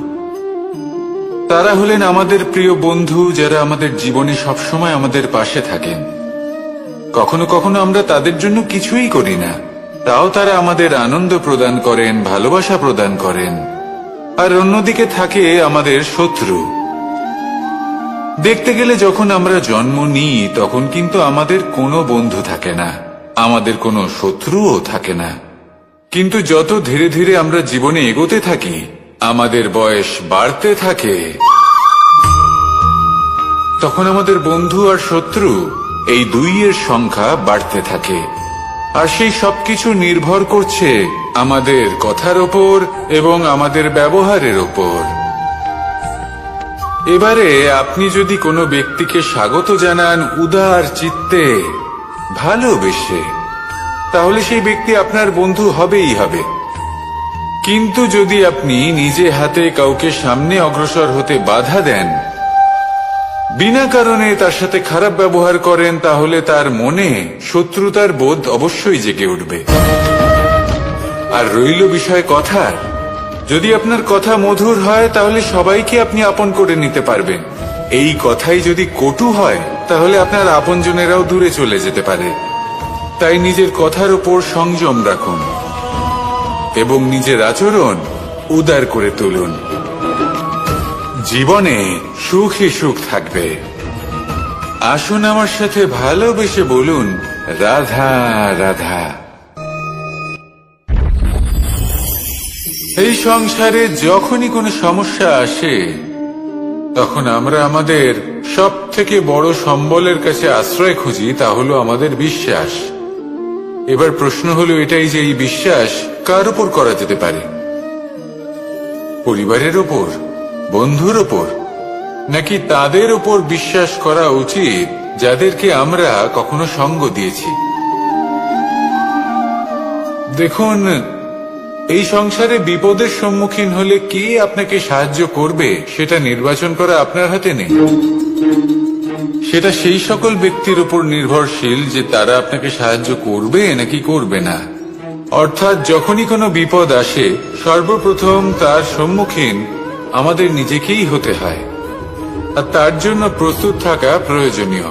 তারা হলেন আমাদের প্রিয় বন্ধু, যারা আমাদের জীবনে সবসময় আমাদের পাশে থাকেন। কখনো কখনো আমরা তাদের জন্য কিছুই করি না, তাও তারা আমাদের আনন্দ প্রদান করেন, ভালোবাসা প্রদান করেন। আর অন্যদিকে থাকে আমাদের শত্রু। দেখতে গেলে যখন আমরা জন্ম নিই তখন কিন্তু আমাদের কোনো বন্ধু থাকে না, আমাদের কোনো শত্রুও থাকে না। কিন্তু যত ধীরে ধীরে আমরা জীবনে এগোতে থাকি, আমাদের বয়স বাড়তে থাকে, তখন আমাদের বন্ধু আর শত্রু এই দুইয়ের সংখ্যা বাড়তে থাকে। আর সেই সবকিছু নির্ভর করছে আমাদের কথার ওপর এবং আমাদের ব্যবহারের ওপর। এবারে আপনি যদি কোনো ব্যক্তিকে স্বাগত জানান উদার চিত্তে, ভালোবেসে, তাহলে সেই ব্যক্তি আপনার বন্ধু হবেই হবে। কিন্তু যদি আপনি নিজে হাতে কাউকে সামনে অগ্রসর হতে বাধা দেন, বিনা কারণে তার সাথে খারাপ ব্যবহার করেন, তাহলে তার মনে শত্রুতার বোধ অবশ্যই জেগে উঠবে। আর রইল বিষয় কথার, যদি আপনার কথা মধুর হয় তাহলে সবাইকে আপনি আপন করে নিতে পারবেন। এই কথাই যদি কটু হয় তাহলে আপনার আপনজনেরাও দূরে চলে যেতে পারে। তাই নিজের কথার উপর সংযম রাখুন এবং নিজের আচরণ উদার করে তুলুন। জীবনে সুখী সুখ থাকবে। আসুন আমার সাথে ভালোবেসে বলুন, রাধা রাধা। এই সংসারে যখনই কোনো সমস্যা আসে, তখন আমরা আমাদের সব থেকে বড় সম্বলের কাছে আশ্রয় খুঁজি, তা হলো আমাদের বিশ্বাস। এবার প্রশ্ন হলো এটাই যে এই বিশ্বাস কার উপর করা যেতে পারে? পরিবারের ওপর, বন্ধুর ওপর, নাকি তাদের উপর বিশ্বাস করা উচিত যাদেরকে আমরা কখনো সঙ্গ দিয়েছি? দেখুন, এই সংসারে বিপদের সম্মুখীন হলে কে আপনাকে সাহায্য করবে সেটা নির্বাচন করা আপনার হাতে নেই। সেটা সেই সকল ব্যক্তির উপর নির্ভরশীল যে তারা আপনাকে সাহায্য করবে নাকি করবে না। অর্থাৎ যখনই কোনো বিপদ আসে, সর্বপ্রথম তার সম্মুখীন আমাদের নিজেকেই হতে হয়। আর তার জন্য প্রস্তুত থাকা প্রয়োজনীয়,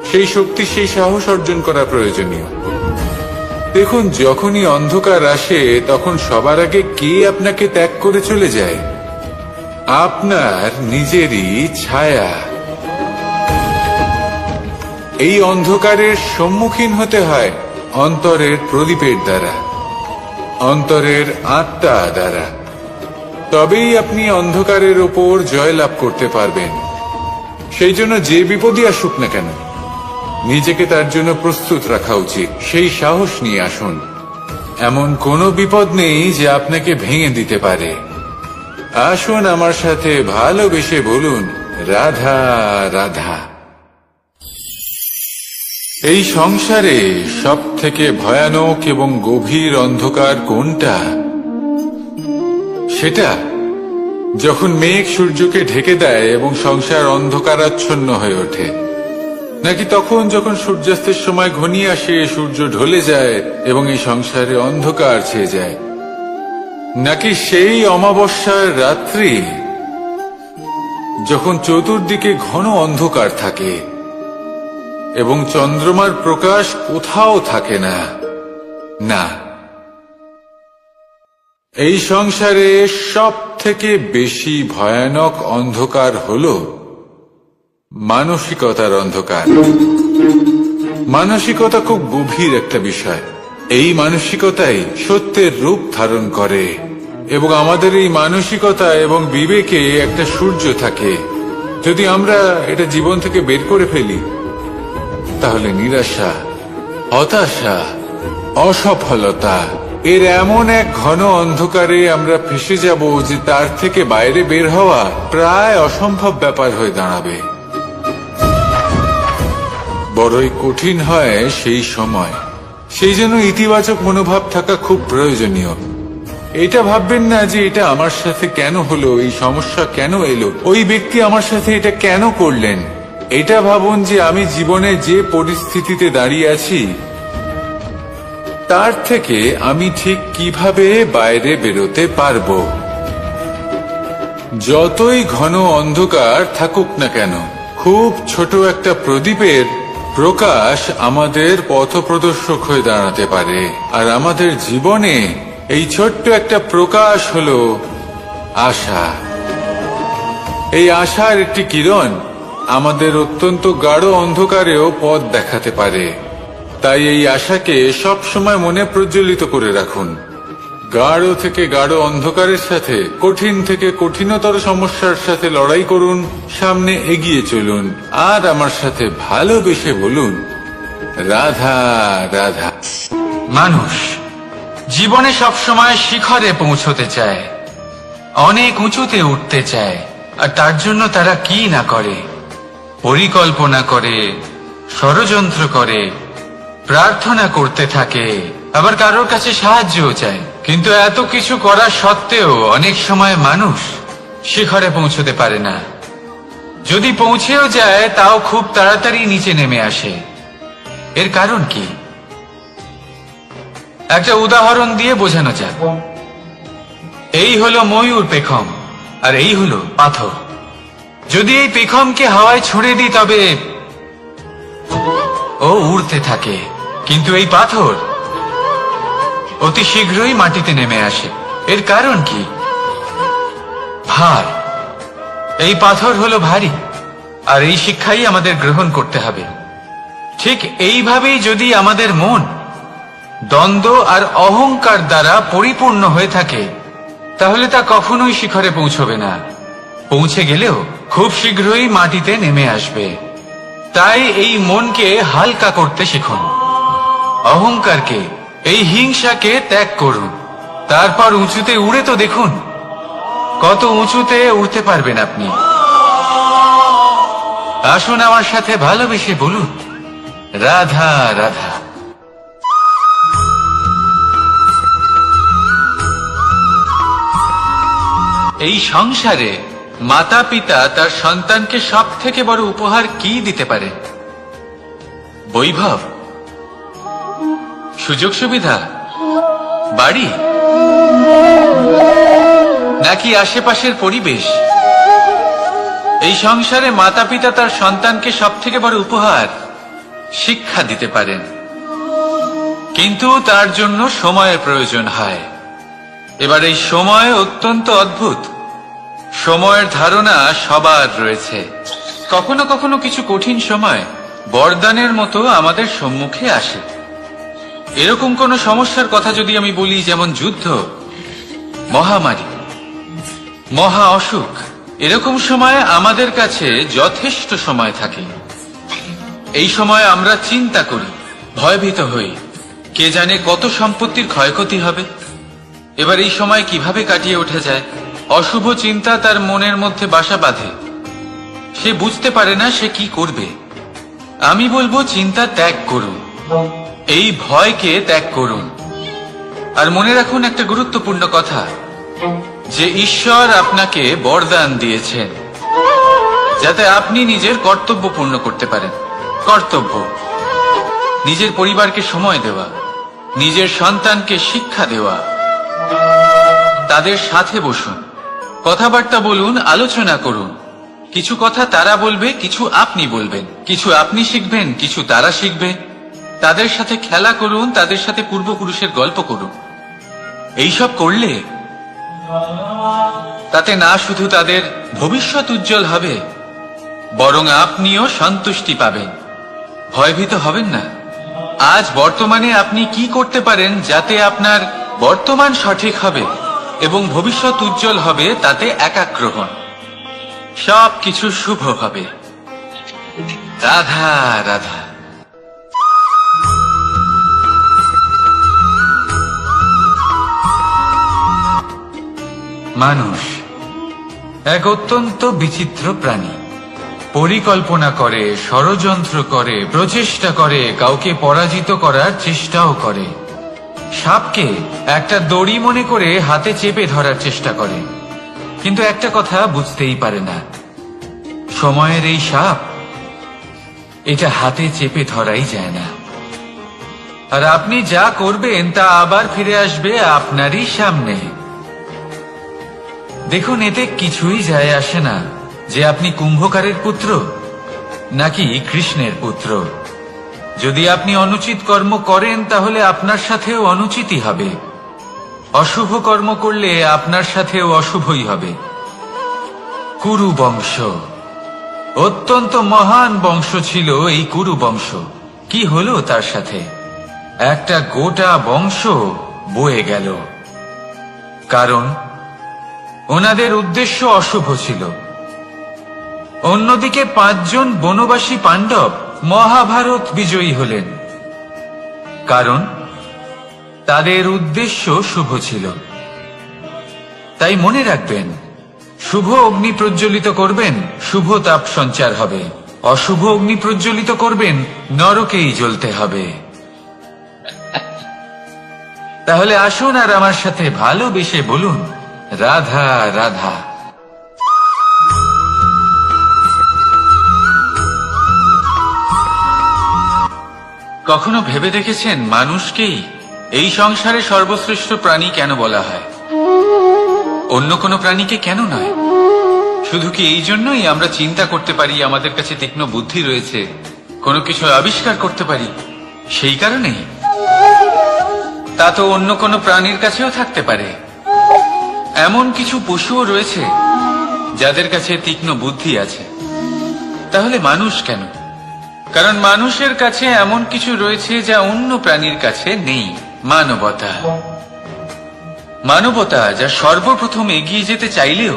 সেই শক্তি, সেই সাহস অর্জন করা প্রয়োজনীয়। দেখুন, যখনই অন্ধকার আসে তখন সবার আগে কে আপনাকে ত্যাগ করে চলে যায়? আপনার নিজেরই ছায়া। এই অন্ধকারের সম্মুখীন হতে হয় অন্তরের প্রদীপের দ্বারা, অন্তরের আত্মা দ্বারা। তবেই আপনি অন্ধকারের ওপর জয়লাভ করতে পারবেন। সেই জন্য যে বিপদই আসুক না কেন, নিজেকে তার জন্য প্রস্তুত রাখা উচিত। সেই সাহস নিয়ে আসুন। এমন কোনো বিপদ নেই যে আপনাকে ভেঙে দিতে পারে। আসুন আমার সাথে ভালোবেসে বলুন, রাধা রাধা। এই সংসারে সব থেকে ভয়ানক এবং গভীর অন্ধকার কোনটা? সেটা যখন মেঘ সূর্যকে ঢেকে দেয় এবং সংসার অন্ধকারাচ্ছন্ন হয়ে ওঠে, নাকি তখন যখন সূর্যাস্তের সময় ঘনিয়ে আসে, সূর্য ঢলে যায় এবং এই সংসারে অন্ধকার ছেয়ে যায়, নাকি সেই অমাবস্যার রাত্রি যখন চতুর্দিকে ঘন অন্ধকার থাকে এবং চন্দ্রমার প্রকাশ কোথাও থাকে না? না, এই সংসারে সব থেকে বেশি ভয়ানক অন্ধকার হলো মানসিকতার অন্ধকার। মানসিকতা খুব গভীর একটা বিষয়। এই মানসিকতাই সত্যের রূপ ধারণ করে এবং আমাদের এই মানসিকতা এবং বিবেকে একটা সূর্য থাকে। যদি আমরা এটা জীবন থেকে বের করে ফেলি, তাহলে নিরাশা, হতাশা, অসফলতা এর এমন এক ঘন অন্ধকারে আমরা ফেসে যাব যে তার থেকে বাইরে বের হওয়া প্রায় অসম্ভব ব্যাপার হয়ে দাঁড়াবে। বড়ই কঠিন হয় সেই সময়। সেই জন্য ইতিবাচক মনোভাব থাকা খুব প্রয়োজনীয়। এটা ভাববেন না যে এটা আমার সাথে কেন হলো, এই সমস্যা কেন এলো, ওই ব্যক্তি আমার সাথে এটা কেন করলেন। এটা ভাবুন যে আমি জীবনে যে পরিস্থিতিতে দাঁড়িয়ে আছি তার থেকে আমি ঠিক কিভাবে বাইরে বেরোতে পারবো। যতই ঘন অন্ধকার থাকুক না কেন, খুব ছোট একটা প্রদীপের প্রকাশ আমাদের পথপ্রদর্শক হয়ে দাঁড়াতে পারে। আর আমাদের জীবনে এই ছোট্ট একটা প্রকাশ হলো আশা। এই আশার একটি কিরণ আমাদের অত্যন্ত গাঢ় অন্ধকারেও পথ দেখাতে পারে। তাই এই আশাকে সব সময় মনে প্রজ্বলিত করে রাখুন। গাঢ় থেকে গাঢ় অন্ধকারের সাথে, কঠিন থেকে কঠিনতর সমস্যার সাথে লড়াই করুন, সামনে এগিয়ে চলুন, আর আমার সাথে ভালোবেসে বলুন, রাধা রাধা। মানুষ জীবনে সবসময় শিখরে পৌঁছতে চায়, অনেক উঁচুতে উঠতে চায়, আর তার জন্য তারা কি না করে, পরিকল্পনা করে, ষড়যন্ত্র করে, প্রার্থনা করতে থাকে, আবার কারোর কাছে সাহায্যও চায়। কিন্তু এত কিছু করা সত্ত্বেও অনেক সময় মানুষ শিখরে পৌঁছতে পারে না। যদি পৌঁছেও যায় তাও খুব তাড়াতাড়ি নিচে নেমে আসে। এর কারণ কি? একটা উদাহরণ দিয়ে বোঝানো যাক। এই হলো ময়ূর পেখম, আর এই হলো পাথর। যদি এই পেখমকে হাওয়ায় ছুঁড়ে দিই তবে ও উড়তে থাকে, কিন্তু এই পাথর অতি শীঘ্রই মাটিতে নেমে আসে। এর কারণ কি? ভার। এই পাথর হলো ভারী, আর এই শিক্ষাই আমাদের গ্রহণ করতে হবে। ঠিক এইভাবেই যদি আমাদের মন দ্বন্দ্ব আর অহংকার দ্বারা পরিপূর্ণ হয়ে থাকে, তাহলে তা কখনোই শিখরে পৌঁছবে না। পৌঁছে গেলেও খুব শীঘ্রই মাটিতে নেমে আসবে। তাই এই মনকে হালকা করতে শিখুন, অহংকারকে, এই হিংসাকে ত্যাগ করুন, তারপর উঁচুতে উড়ে তো দেখুন কত উঁচুতে উঠতে পারবেন আপনি। আসুন আমার সাথে ভালোবেসে বলুন, রাধা রাধা। এই সংসারে মাতা পিতা তার সন্তানকে সব থেকে বড় উপহার কি দিতে পারে? বৈভব, সুযোগ সুবিধা, বাড়ি, নাকি আশেপাশের পরিবেশ? এই সংসারে মাতা পিতা তার সন্তানকে সব থেকে বড় উপহার শিক্ষা দিতে পারেন, কিন্তু তার জন্য সময়ের প্রয়োজন হয়। এবার এই সময় অত্যন্ত অদ্ভুত। সময়ের ধারণা সবার রয়েছে। কখনো কখনো কিছু কঠিন সময় বরদানের মতো আমাদের সম্মুখে আসে। এরকম কোন সমস্যার কথা যদি আমি বলি, যেমন যুদ্ধ, মহামারী, মহা অসুখ, এরকম সময় আমাদের কাছে যথেষ্ট সময় থাকে। এই সময় আমরা চিন্তা করি, ভয়ভীত হই, কে জানে কত সম্পত্তির ক্ষয়ক্ষতি হবে। এবার এই সময় কিভাবে কাটিয়ে ওঠা যায়? অশুভ চিন্তা তার মনের মধ্যে বাসা বাঁধে, সে বুঝতে পারে না সে কি করবে। আমি বলবো, চিন্তা ত্যাগ করুন, এই ভয়কে ত্যাগ করুন। আর মনে রাখুন একটা গুরুত্বপূর্ণ কথা, যে ঈশ্বর আপনাকে বরদান দিয়েছেন যাতে আপনি নিজের কর্তব্য পূর্ণ করতে পারেন। কর্তব্য, নিজের পরিবারকে সময় দেওয়া, নিজের সন্তানকে শিক্ষা দেওয়া। তাদের সাথে বসুন, কথাবার্তা বলুন, আলোচনা করুন। কিছু কথা তারা বলবে, কিছু আপনি বলবেন, কিছু আপনি শিখবেন, কিছু তারা শিখবে। তাদের সাথে খেলা করুন, তাদের সাথে পূর্বপুরুষের গল্প করুন। এইসব করলে তাতে না শুধু তাদের ভবিষ্যৎ উজ্জ্বল হবে, বরং আপনিও সন্তুষ্টি পাবেন। ভয়ভীত হবেন না। আজ বর্তমানে আপনি কি করতে পারেন যাতে আপনার বর্তমান সঠিক হবে এবং ভবিষ্যৎ উজ্জ্বল হবে, তাতে একাগ্র হন। সব কিছু শুভ হবে। রাধা রাধা। মানুষ এক অত্যন্ত বিচিত্র প্রাণী। পরিকল্পনা করে, ষড়যন্ত্র করে, প্রচেষ্টা করে, কাউকে পরাজিত করার চেষ্টাও করে। সাপকে একটা দড়ি মনে করে হাতে চেপে ধরার চেষ্টা করে, কিন্তু একটা কথা বুঝতেই পারে না, সময়ের এই সাপ, এটা হাতে চেপে ধরাই যায় না। আর আপনি যা করবেন তা আবার ফিরে আসবে আপনারই সামনে। দেখুন, এতে কিছুই যায় আসে না যে আপনি কুম্ভকারের পুত্র নাকি কৃষ্ণের পুত্র। যদি আপনি অনুচিত কর্ম করেন তাহলে আপনার সাথেও অনুচিতই হবে। অশুভ কর্ম করলে আপনার সাথেও অশুভই হবে। কুরু বংশ অত্যন্ত মহান বংশ ছিল। এই কুরু বংশ কি হলো তার সাথে? একটা গোটা বংশ বয়ে গেল। কারণ ওনাদের উদ্দেশ্য অশুভ ছিল। অন্যদিকে 5 জন বনবাসী পাণ্ডব মহাভারত বিজয়ী হলেন, কারণ তাদের উদ্দেশ্য শুভ ছিল। তাই মনে রাখবেন, শুভ অগ্নি প্রজ্বলিত করবেন, শুভ তাপ সঞ্চার হবে। অশুভ অগ্নি প্রজ্বলিত করবেন, নরকেই জ্বলতে হবে। তাহলে আসুন আর আমার সাথে ভালোবেসে বলুন, রাধা রাধা। কখনো ভেবে দেখেছেন মানুষকেই এই সংসারে সর্বশ্রেষ্ঠ প্রাণী কেন বলা হয়? অন্য কোনো প্রাণীকে কেন নয়? শুধু কি এই জন্যই আমরা চিন্তা করতে পারি, আমাদের কাছে তীক্ষ্ণ বুদ্ধি রয়েছে, কোনো কিছু আবিষ্কার করতে পারি, সেই কারণেই? তা তো অন্য কোনো প্রাণীর কাছেও থাকতে পারে। এমন কিছু পশুও রয়েছে যাদের কাছে তীক্ষ্ণ বুদ্ধি আছে। তাহলে মানুষ কেন? কারণ মানুষের কাছে এমন কিছু রয়েছে যা অন্য প্রাণীর কাছে নেই। মানবতা। মানবতা যা সর্বপ্রথম এগিয়ে যেতে চাইলেও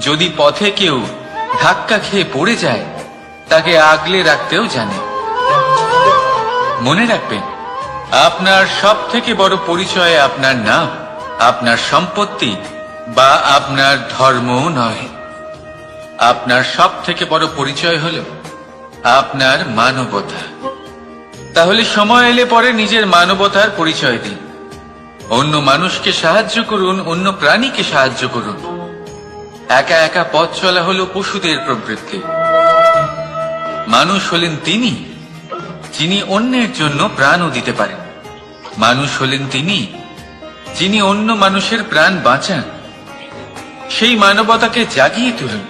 যদি পথে কেউ ধাক্কা খেয়ে পড়ে যায়, তাকে আগলে রাখতেও জানে। মনে রাখবেন, আপনার সব থেকে বড় পরিচয় আপনার নাম, আপনার সম্পত্তি বা আপনার ধর্মও নয়। আপনার সব থেকে বড় পরিচয় হল আপনার মানবতা। তাহলে সময় এলে পরে নিজের মানবতার পরিচয় দিন। অন্য মানুষকে সাহায্য করুন, অন্য প্রাণীকে সাহায্য করুন। একা একা পথ চলা হলো পশুদের প্রবৃত্তি। মানুষ হলেন তিনি যিনি অন্যের জন্য প্রাণও দিতে পারেন। মানুষ হলেন তিনি যিনি অন্য মানুষের প্রাণ বাঁচান। সেই মানবতাকে জাগিয়ে তুলুন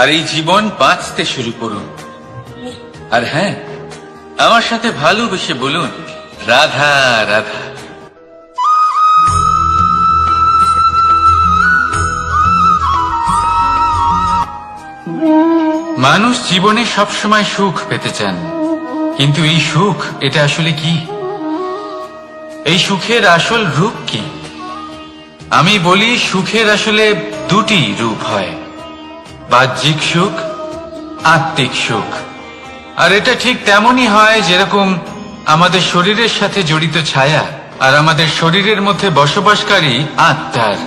আর এই জীবন বাঁচতে শুরু করুন। আর হ্যাঁ, আমার সাথে ভালোবেসে বলুন, রাধা রাধা। মানুষ জীবনে সবসময় সুখ পেতে চান, কিন্তু এই সুখ, এটা আসলে কি? এই সুখের আসল রূপ কি? আমি বলি, সুখের আসলে দুটি রূপ হয়, বাহ্যিক সুখ, আত্মিক সুখ। আর এটা ঠিক তেমনই হয় যেরকম আমাদের শরীরের সাথে জড়িত ছায়া আর আমাদের শরীরের মধ্যে বসবাসকারী আত্মার।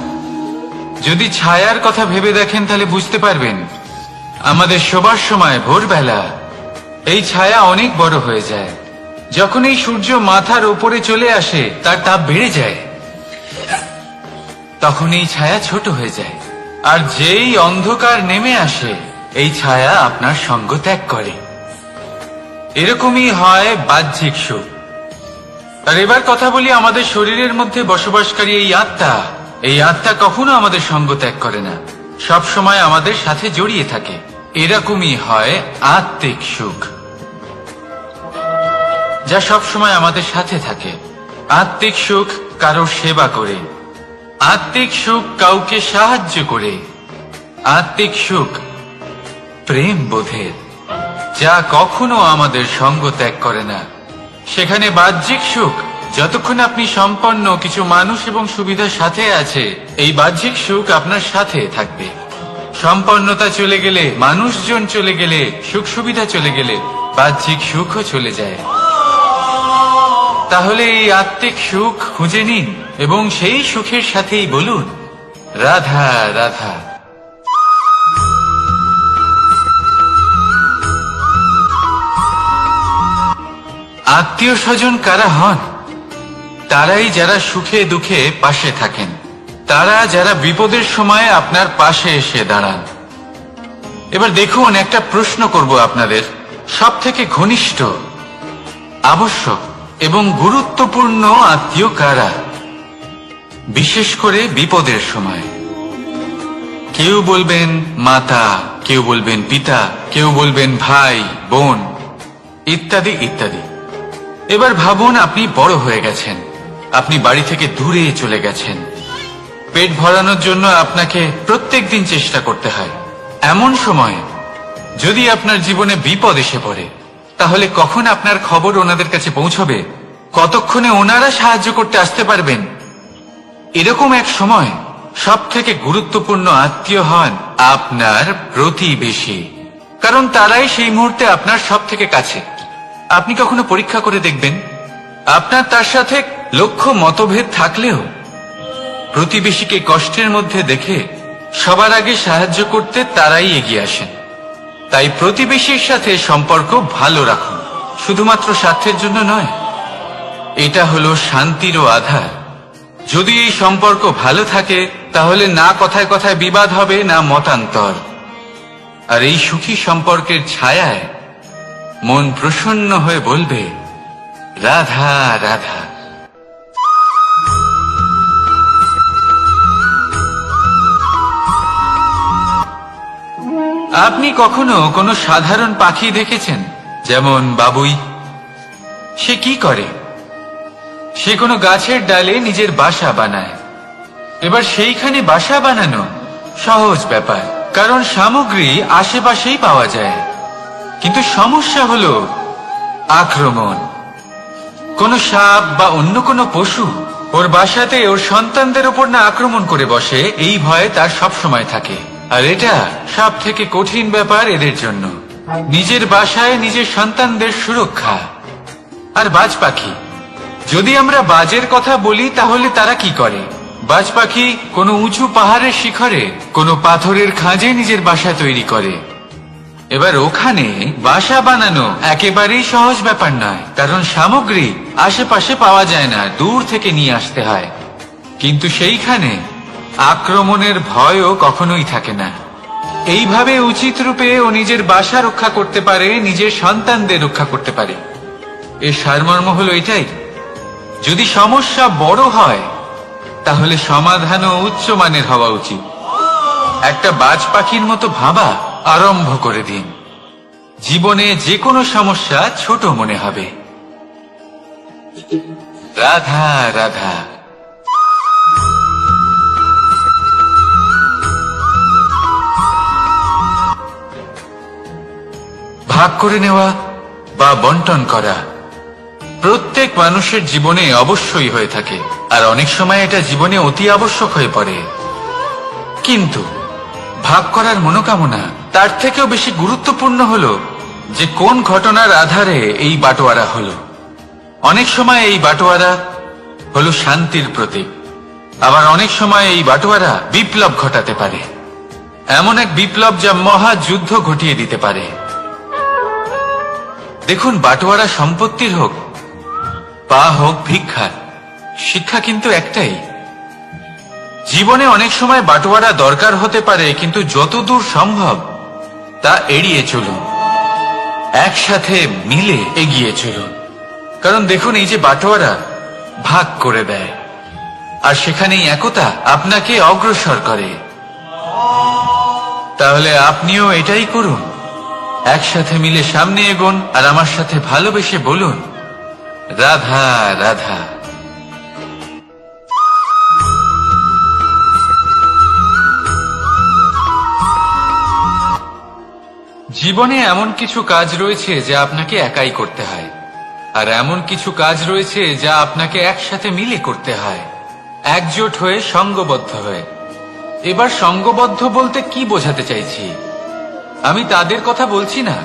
যদি ছায়ার কথা ভেবে দেখেন তাহলে বুঝতে পারবেন, আমাদের শোবার সময় ভোরবেলা এই ছায়া অনেক বড় হয়ে যায়। যখন এই সূর্য মাথার উপরে চলে আসে, তার তাপ বেড়ে যায়, তখন এই ছায়া ছোট হয়ে যায়। আর যেই অন্ধকার নেমে আসে, এই ছায়া আপনার সঙ্গ ত্যাগ করে। এরকমই হয় বাহ্যিক সুখ। আর এবার কথা বলি আমাদের শরীরের মধ্যে বসবাসকারী এই আত্মা। এই আত্মা কখনো আমাদের সঙ্গ ত্যাগ করে না, সব সময় আমাদের সাথে জড়িয়ে থাকে। এরকমই হয় আত্মিক সুখ, যা সব সময় আমাদের সাথে থাকে। আত্মিক সুখ কারোর সেবা করে, আত্মিক সুখ কাউকে সাহায্য করে, আত্মিক সুখ প্রেম বোধের, যা কখনো আমাদের সঙ্গ ত্যাগ করে না। সেখানে বাহ্যিক সুখ, যতক্ষণ আপনি সম্পন্ন কিছু মানুষ এবং সুবিধার সাথে আছে, এই বাহ্যিক সুখ আপনার সাথে থাকবে। সম্পন্নতা চলে গেলে, মানুষজন চলে গেলে, সুখ সুবিধা চলে গেলে, বাহ্যিক সুখও চলে যায়। তাহলে এই আত্মিক সুখ খুঁজে নিন এবং সেই সুখের সাথেই বলুন, রাধা রাধা। আত্মীয় স্বজন কারা হন? তারাই যারা সুখে দুঃখে পাশে থাকেন, তারা যারা বিপদের সময় আপনার পাশে এসে দাঁড়ান। এবার দেখুন, একটা প্রশ্ন করব আপনাদের, সব থেকে ঘনিষ্ঠ, আবশ্যক এবং গুরুত্বপূর্ণ আত্মীয় কারা, বিশেষ করে বিপদের সময়? কেউ বলবেন মাতা, কেউ বলবেন পিতা, কেউ বলবেন ভাই বোন, ইত্যাদি ইত্যাদি। এবার ভাবুন, আপনি বড় হয়ে গেছেন, আপনি বাড়ি থেকে দূরে চলে গেছেন। পেট ভরানোর জন্য আপনাকে প্রত্যেকদিন চেষ্টা করতে হয়। এমন সময় যদি আপনার জীবনে বিপদ এসে পড়ে, তাহলে কখন আপনার খবর ওনাদের কাছে পৌঁছবে? কতক্ষণে ওনারা সাহায্য করতে আসতে পারবেন? এরকম এক সময় সব থেকে গুরুত্বপূর্ণ আত্মীয় হন আপনার প্রতিবেশী, কারণ তারাই সেই মুহূর্তে আপনার সব থেকে কাছে। আপনি কখনো পরীক্ষা করে দেখবেন, আপনার তার সাথে লক্ষ্য মতভেদ থাকলেও প্রতিবেশীকে কষ্টের মধ্যে দেখে সবার আগে সাহায্য করতে তারাই এগিয়ে আসেন। তাই প্রতিবেশীর সাথে সম্পর্ক ভালো রাখুন, শুধুমাত্র স্বার্থের জন্য নয়। এটা হলো শান্তিরও আধার। যদি এই সম্পর্ক ভালো থাকে তাহলে না কথায় কথায় বিবাদ হবে, না মতান্তর। আর এই সুখী সম্পর্কের ছায়ায় মন প্রসন্ন হয়ে বলবে, রাধা রাধা। আপনি কখনো কোনো সাধারণ পাখি দেখেছেন, যেমন বাবুই? সে কি করে? সে কোনো গাছের ডালে নিজের বাসা বানায়। এবার সেইখানে বাসা বানানো সহজ ব্যাপার, কারণ সামগ্রী আশেপাশেই পাওয়া যায়। কিন্তু সমস্যা হলো আক্রমণ। কোনো সাপ বা অন্য কোনো পশু ওর বাসাতে ওর সন্তানদের উপর না আক্রমণ করে বসে, এই ভয়ে তার সব সময় থাকে। আর এটা সব থেকে কঠিন ব্যাপার এদের জন্য, নিজের বাসায় নিজের সন্তানদের সুরক্ষা। আর বাজ পাখি, যদি আমরা বাজের কথা বলি তাহলে তারা কি করে? বাজ পাখি কোনো উঁচু পাহাড়ের শিখরে কোনো পাথরের খাঁজে নিজের বাসা তৈরি করে। এবার ওখানে বাসা বানানো একেবারেই সহজ ব্যাপার নয়, কারণ সামগ্রী আশেপাশে পাওয়া যায় না, দূর থেকে নিয়ে আসতে হয়। কিন্তু সেইখানে আক্রমণের ভয়ও কখনোই থাকে না। এইভাবে উচিত রূপে ও নিজের বাসা রক্ষা করতে পারে, নিজের সন্তানদের রক্ষা করতে পারে। এর সারমর্ম হলো এটাই, যদি সমস্যা বড় হয় তাহলে সমাধানও উচ্চমানের হওয়া উচিত। একটা বাজ পাখির মতো ভাবা আরম্ভ করে দিন। জীবনে যে কোনো সমস্যা ছোট মনে হবে। রাধা রাধা। ভাগ করে নেওয়া বা বন্টন করা প্রত্যেক মানুষের জীবনে অবশ্যই হয়ে থাকে, আর অনেক সময় এটা জীবনে অতি আবশ্যক হয়ে পড়ে। কিন্তু ভাগ করার মনোকামনা তার থেকেও বেশি গুরুত্বপূর্ণ হলো যে কোন ঘটনার আধারে এই বাটোয়ারা হলো। অনেক সময় এই বাটোয়ারা হলো শান্তির প্রতীক, আবার অনেক সময় এই বাটোয়ারা বিপ্লব ঘটাতে পারে, এমন এক বিপ্লব যা মহাযুদ্ধ ঘটিয়ে দিতে পারে। দেখুন, বাটোয়ারা সম্পত্তির হোক বা হোক ভিক্ষার, শিক্ষা কিন্তু একটাই। জীবনে অনেক সময় বাটোয়ারা দরকার হতে পারে, কিন্তু যতদূর সম্ভব তা এড়িয়ে চলুন, একসাথে মিলে এগিয়ে চলুন। কারণ দেখুন, এই যে বাটোয়ারা ভাগ করে দেয়, আর সেখানেই একতা আপনাকে অগ্রসর করে। তাহলে আপনিও এটাই করুন, একসাথে মিলে সামনে এগোন, আর আমার সাথে ভালোবেসে বলুন, রাধা রাধা। জীবনে এমন কিছু কাজ রয়েছে যা আপনাকে একাই করতে হয়, আর এমন কিছু কাজ রয়েছে যা আপনাকে একসাথে মিলে করতে হয়, একজোট হয়ে, সঙ্গবদ্ধ হয়ে। এবার সঙ্গবদ্ধ বলতে কি বোঝাতে চাইছি? আমি তাদের কথা বলছি না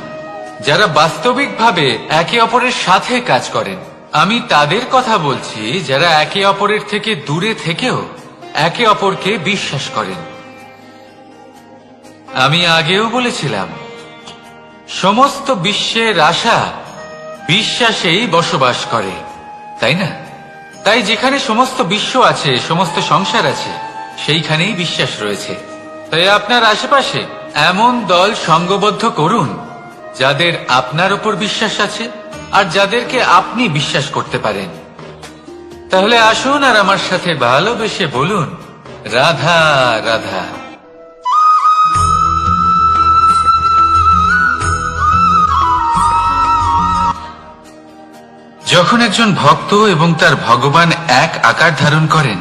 যারা বাস্তবিকভাবে একে অপরের সাথে কাজ করেন। আমি তাদের কথা বলছি যারা একে অপরের থেকে দূরে থেকেও একে অপরকে বিশ্বাস করেন। আমি আগেও বলেছিলাম, সমস্ত বিশ্বের আশা বিশ্বাসেই বসবাস করে, তাই না? তাই যেখানে সমস্ত বিশ্ব আছে, সমস্ত সংসার আছে, সেইখানেই বিশ্বাস রয়েছে। তাই আপনার আশেপাশে এমন দল সঙ্গবদ্ধ করুন যাদের আপনার উপর বিশ্বাস আছে আর যাদেরকে আপনি বিশ্বাস করতে পারেন। তাহলে আসুন আর আমার সাথে ভালোবেসে বলুন, রাধা রাধা। যখন একজন ভক্ত এবং তার ভগবান এক আকার ধারণ করেন,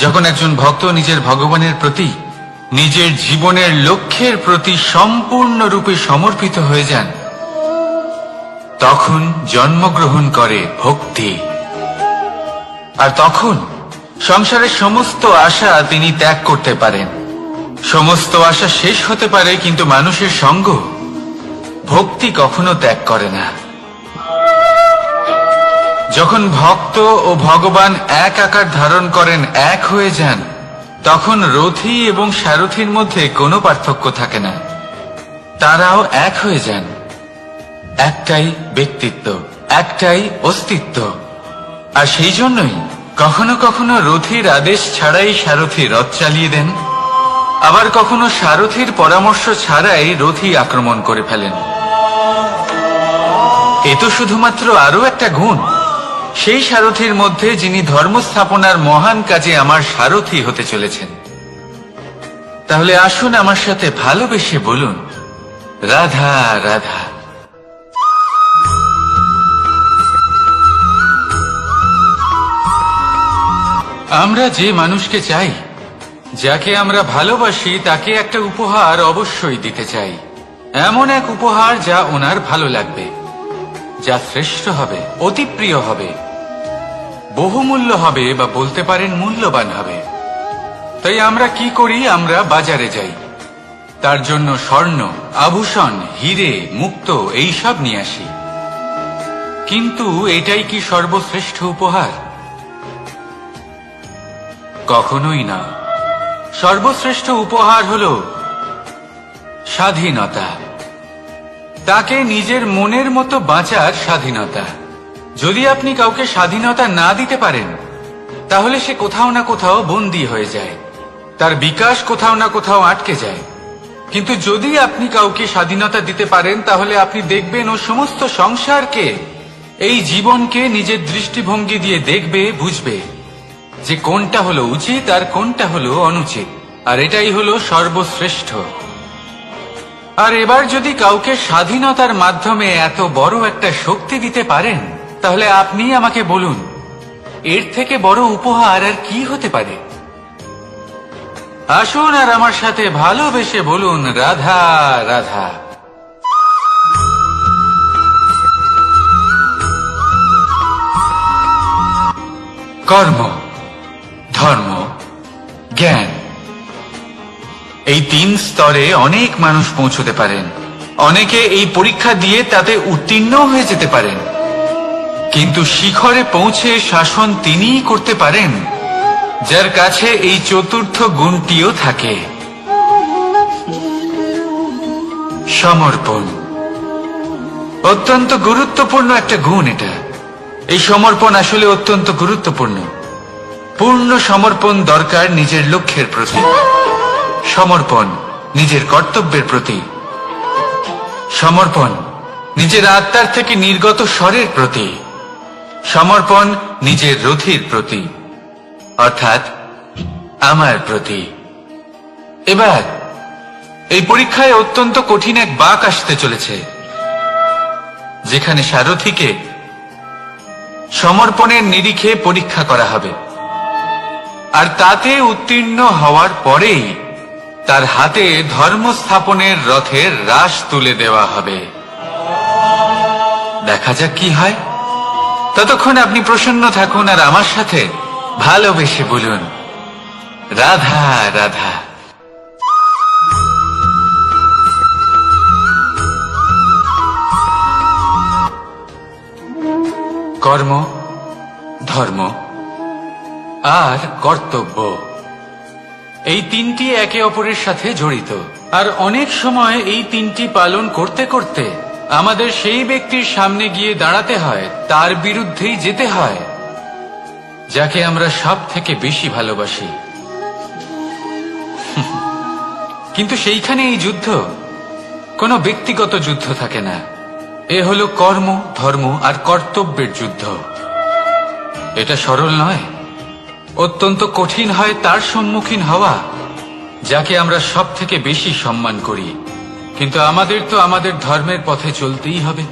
যখন একজন ভক্ত নিজের ভগবানের প্রতি, নিজের জীবনের লক্ষ্যের প্রতি সম্পূর্ণরূপে সমর্পিত হয়ে যান, তখন জন্মগ্রহণ করে ভক্তি। আর তখন সংসারের সমস্ত আশা তিনি ত্যাগ করতে পারেন। সমস্ত আশা শেষ হতে পারে, কিন্তু মানুষের সঙ্গ, ভক্তি কখনো ত্যাগ করে না। যখন ভক্ত ও ভগবান এক আকার ধারণ করেন, এক হয়ে যান, তখন রথী এবং সারথীর মধ্যে কোনো পার্থক্য থাকে না। তারাও এক হয়ে যান। একটাই ব্যক্তিত্ব, একটাই অস্তিত্ব। আর সেই জন্যই কখনো কখনো রথীর আদেশ ছাড়াই সারথী রথ চালিয়ে দেন, আবার কখনো সারথীর পরামর্শ ছাড়াই রথী আক্রমণ করে ফেলেন। এ তো শুধুমাত্র আরো একটা গুণ সেই সারথীর মধ্যে, যিনি ধর্ম স্থাপনার মহান কাজে আমার সারথী হতে চলেছেন। তাহলে আসুন আমার সাথে ভালোবেসে বলুন, রাধা রাধা। আমরা যে মানুষকে চাই, যাকে আমরা ভালোবাসি, তাকে একটা উপহার অবশ্যই দিতে চাই। এমন এক উপহার যা ওনার ভালো লাগবে, যা শ্রেষ্ঠ হবে, অতি প্রিয় হবে, বহুমূল্য হবে, বা বলতে পারেন মূল্যবান হবে। তাই আমরা কি করি? আমরা বাজারে যাই, তার জন্য স্বর্ণ, আভূষণ, হিরে, মুক্তো এইসব নিয়ে আসি। কিন্তু এটাই কি সর্বশ্রেষ্ঠ উপহার? কখনোই না। সর্বশ্রেষ্ঠ উপহার হলো স্বাধীনতা, তাকে নিজের মনের মতো বাঁচার স্বাধীনতা। যদি আপনি কাউকে স্বাধীনতা না দিতে পারেন, তাহলে সে কোথাও না কোথাও বন্দী হয়ে যায়, তার বিকাশ কোথাও না কোথাও আটকে যায়। কিন্তু যদি আপনি কাউকে স্বাধীনতা দিতে পারেন, তাহলে আপনি দেখবেন ও সমস্ত সংসারকে, এই জীবনকে নিজের দৃষ্টিভঙ্গি দিয়ে দেখবে, বুঝবে যে কোনটা হলো উচিত আর কোনটা হলো অনুচিত। আর এটাই হলো সর্বশ্রেষ্ঠ। আর এবার যদি কাউকে স্বাধীনতার মাধ্যমে এত বড় একটা শক্তি দিতে পারেন, তাহলে আপনি আমাকে বলুন, এর থেকে বড় উপহার আর কি হতে পারে? আসুন আর আমার সাথে ভালোবেসে বলুন, রাধা রাধা। কর্ম, ধর্ম, জ্ঞান, এই তিন স্তরে অনেক মানুষ পৌঁছতে পারেন। অনেকে এই পরীক্ষা দিয়ে তাতে উত্তীর্ণ হয়ে যেতে পারেন, কিন্তু শিখরে পৌঁছে শাসন তিনিই করতে পারেন, যার কাছে এই চতুর্থ গুণটিও থাকে, সমর্পণ। অত্যন্ত গুরুত্বপূর্ণ একটা গুণ এটা। এই সমর্পণ আসলে অত্যন্ত গুরুত্বপূর্ণ। পূর্ণ সমর্পণ দরকার নিজের লক্ষ্যের প্রতি, সমর্পণ নিজের কর্তব্যের প্রতি, সমর্পণ নিজের আত্মার থেকে নির্গত স্বরের প্রতি, সমর্পণ নিজের রথীর প্রতি, অর্থাৎ আমার প্রতি। এবার এই পরীক্ষায় অত্যন্ত কঠিন এক বাঁক আসতে চলেছে, যেখানে সারথীকে সমর্পণের নিরিখে পরীক্ষা করা হবে। আর তাতে উত্তীর্ণ হওয়ার পরেই তার হাতে ধর্ম স্থাপনের রথের রাশ তুলে দেওয়া হবে। দেখা যাক কি হয়। ততক্ষণ আপনি প্রসন্ন থাকুন আর আমার সাথে ভালোবেসে বলুন, রাধা রাধা। কর্ম, ধর্ম আর কর্তব্য, এই তিনটি একে অপরের সাথে জড়িত। আর অনেক সময় এই তিনটি পালন করতে করতে আমাদের সেই ব্যক্তির সামনে গিয়ে দাঁড়াতে হয়, তার বিরুদ্ধেই যেতে হয়, যাকে আমরা সব থেকে বেশি ভালোবাসি। কিন্তু সেইখানে এই যুদ্ধ কোনো ব্যক্তিগত যুদ্ধ থাকে না। এ হলো কর্ম, ধর্ম আর কর্তব্যের যুদ্ধ। এটা সরল নয়, অত্যন্ত কঠিন হয় তার সম্মুখীন হওয়া, যাকে আমরা সব থেকে বেশি সম্মান করি। কিন্তু আমাদের তো আমাদের ধর্মের পথে চলতেই হবে,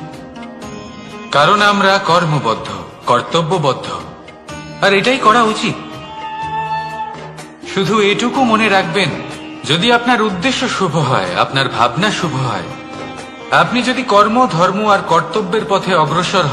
কারণ আমরা কর্মবদ্ধ, কর্তব্যবদ্ধ, আর এটাই করা উচিত। শুধু এটুকু মনে রাখবেন, যদি আপনার উদ্দেশ্য শুভ হয়, আপনার ভাবনা শুভ হয়, আপনি যদি কর্ম, ধর্ম আর কর্তব্যের পথে অগ্রসর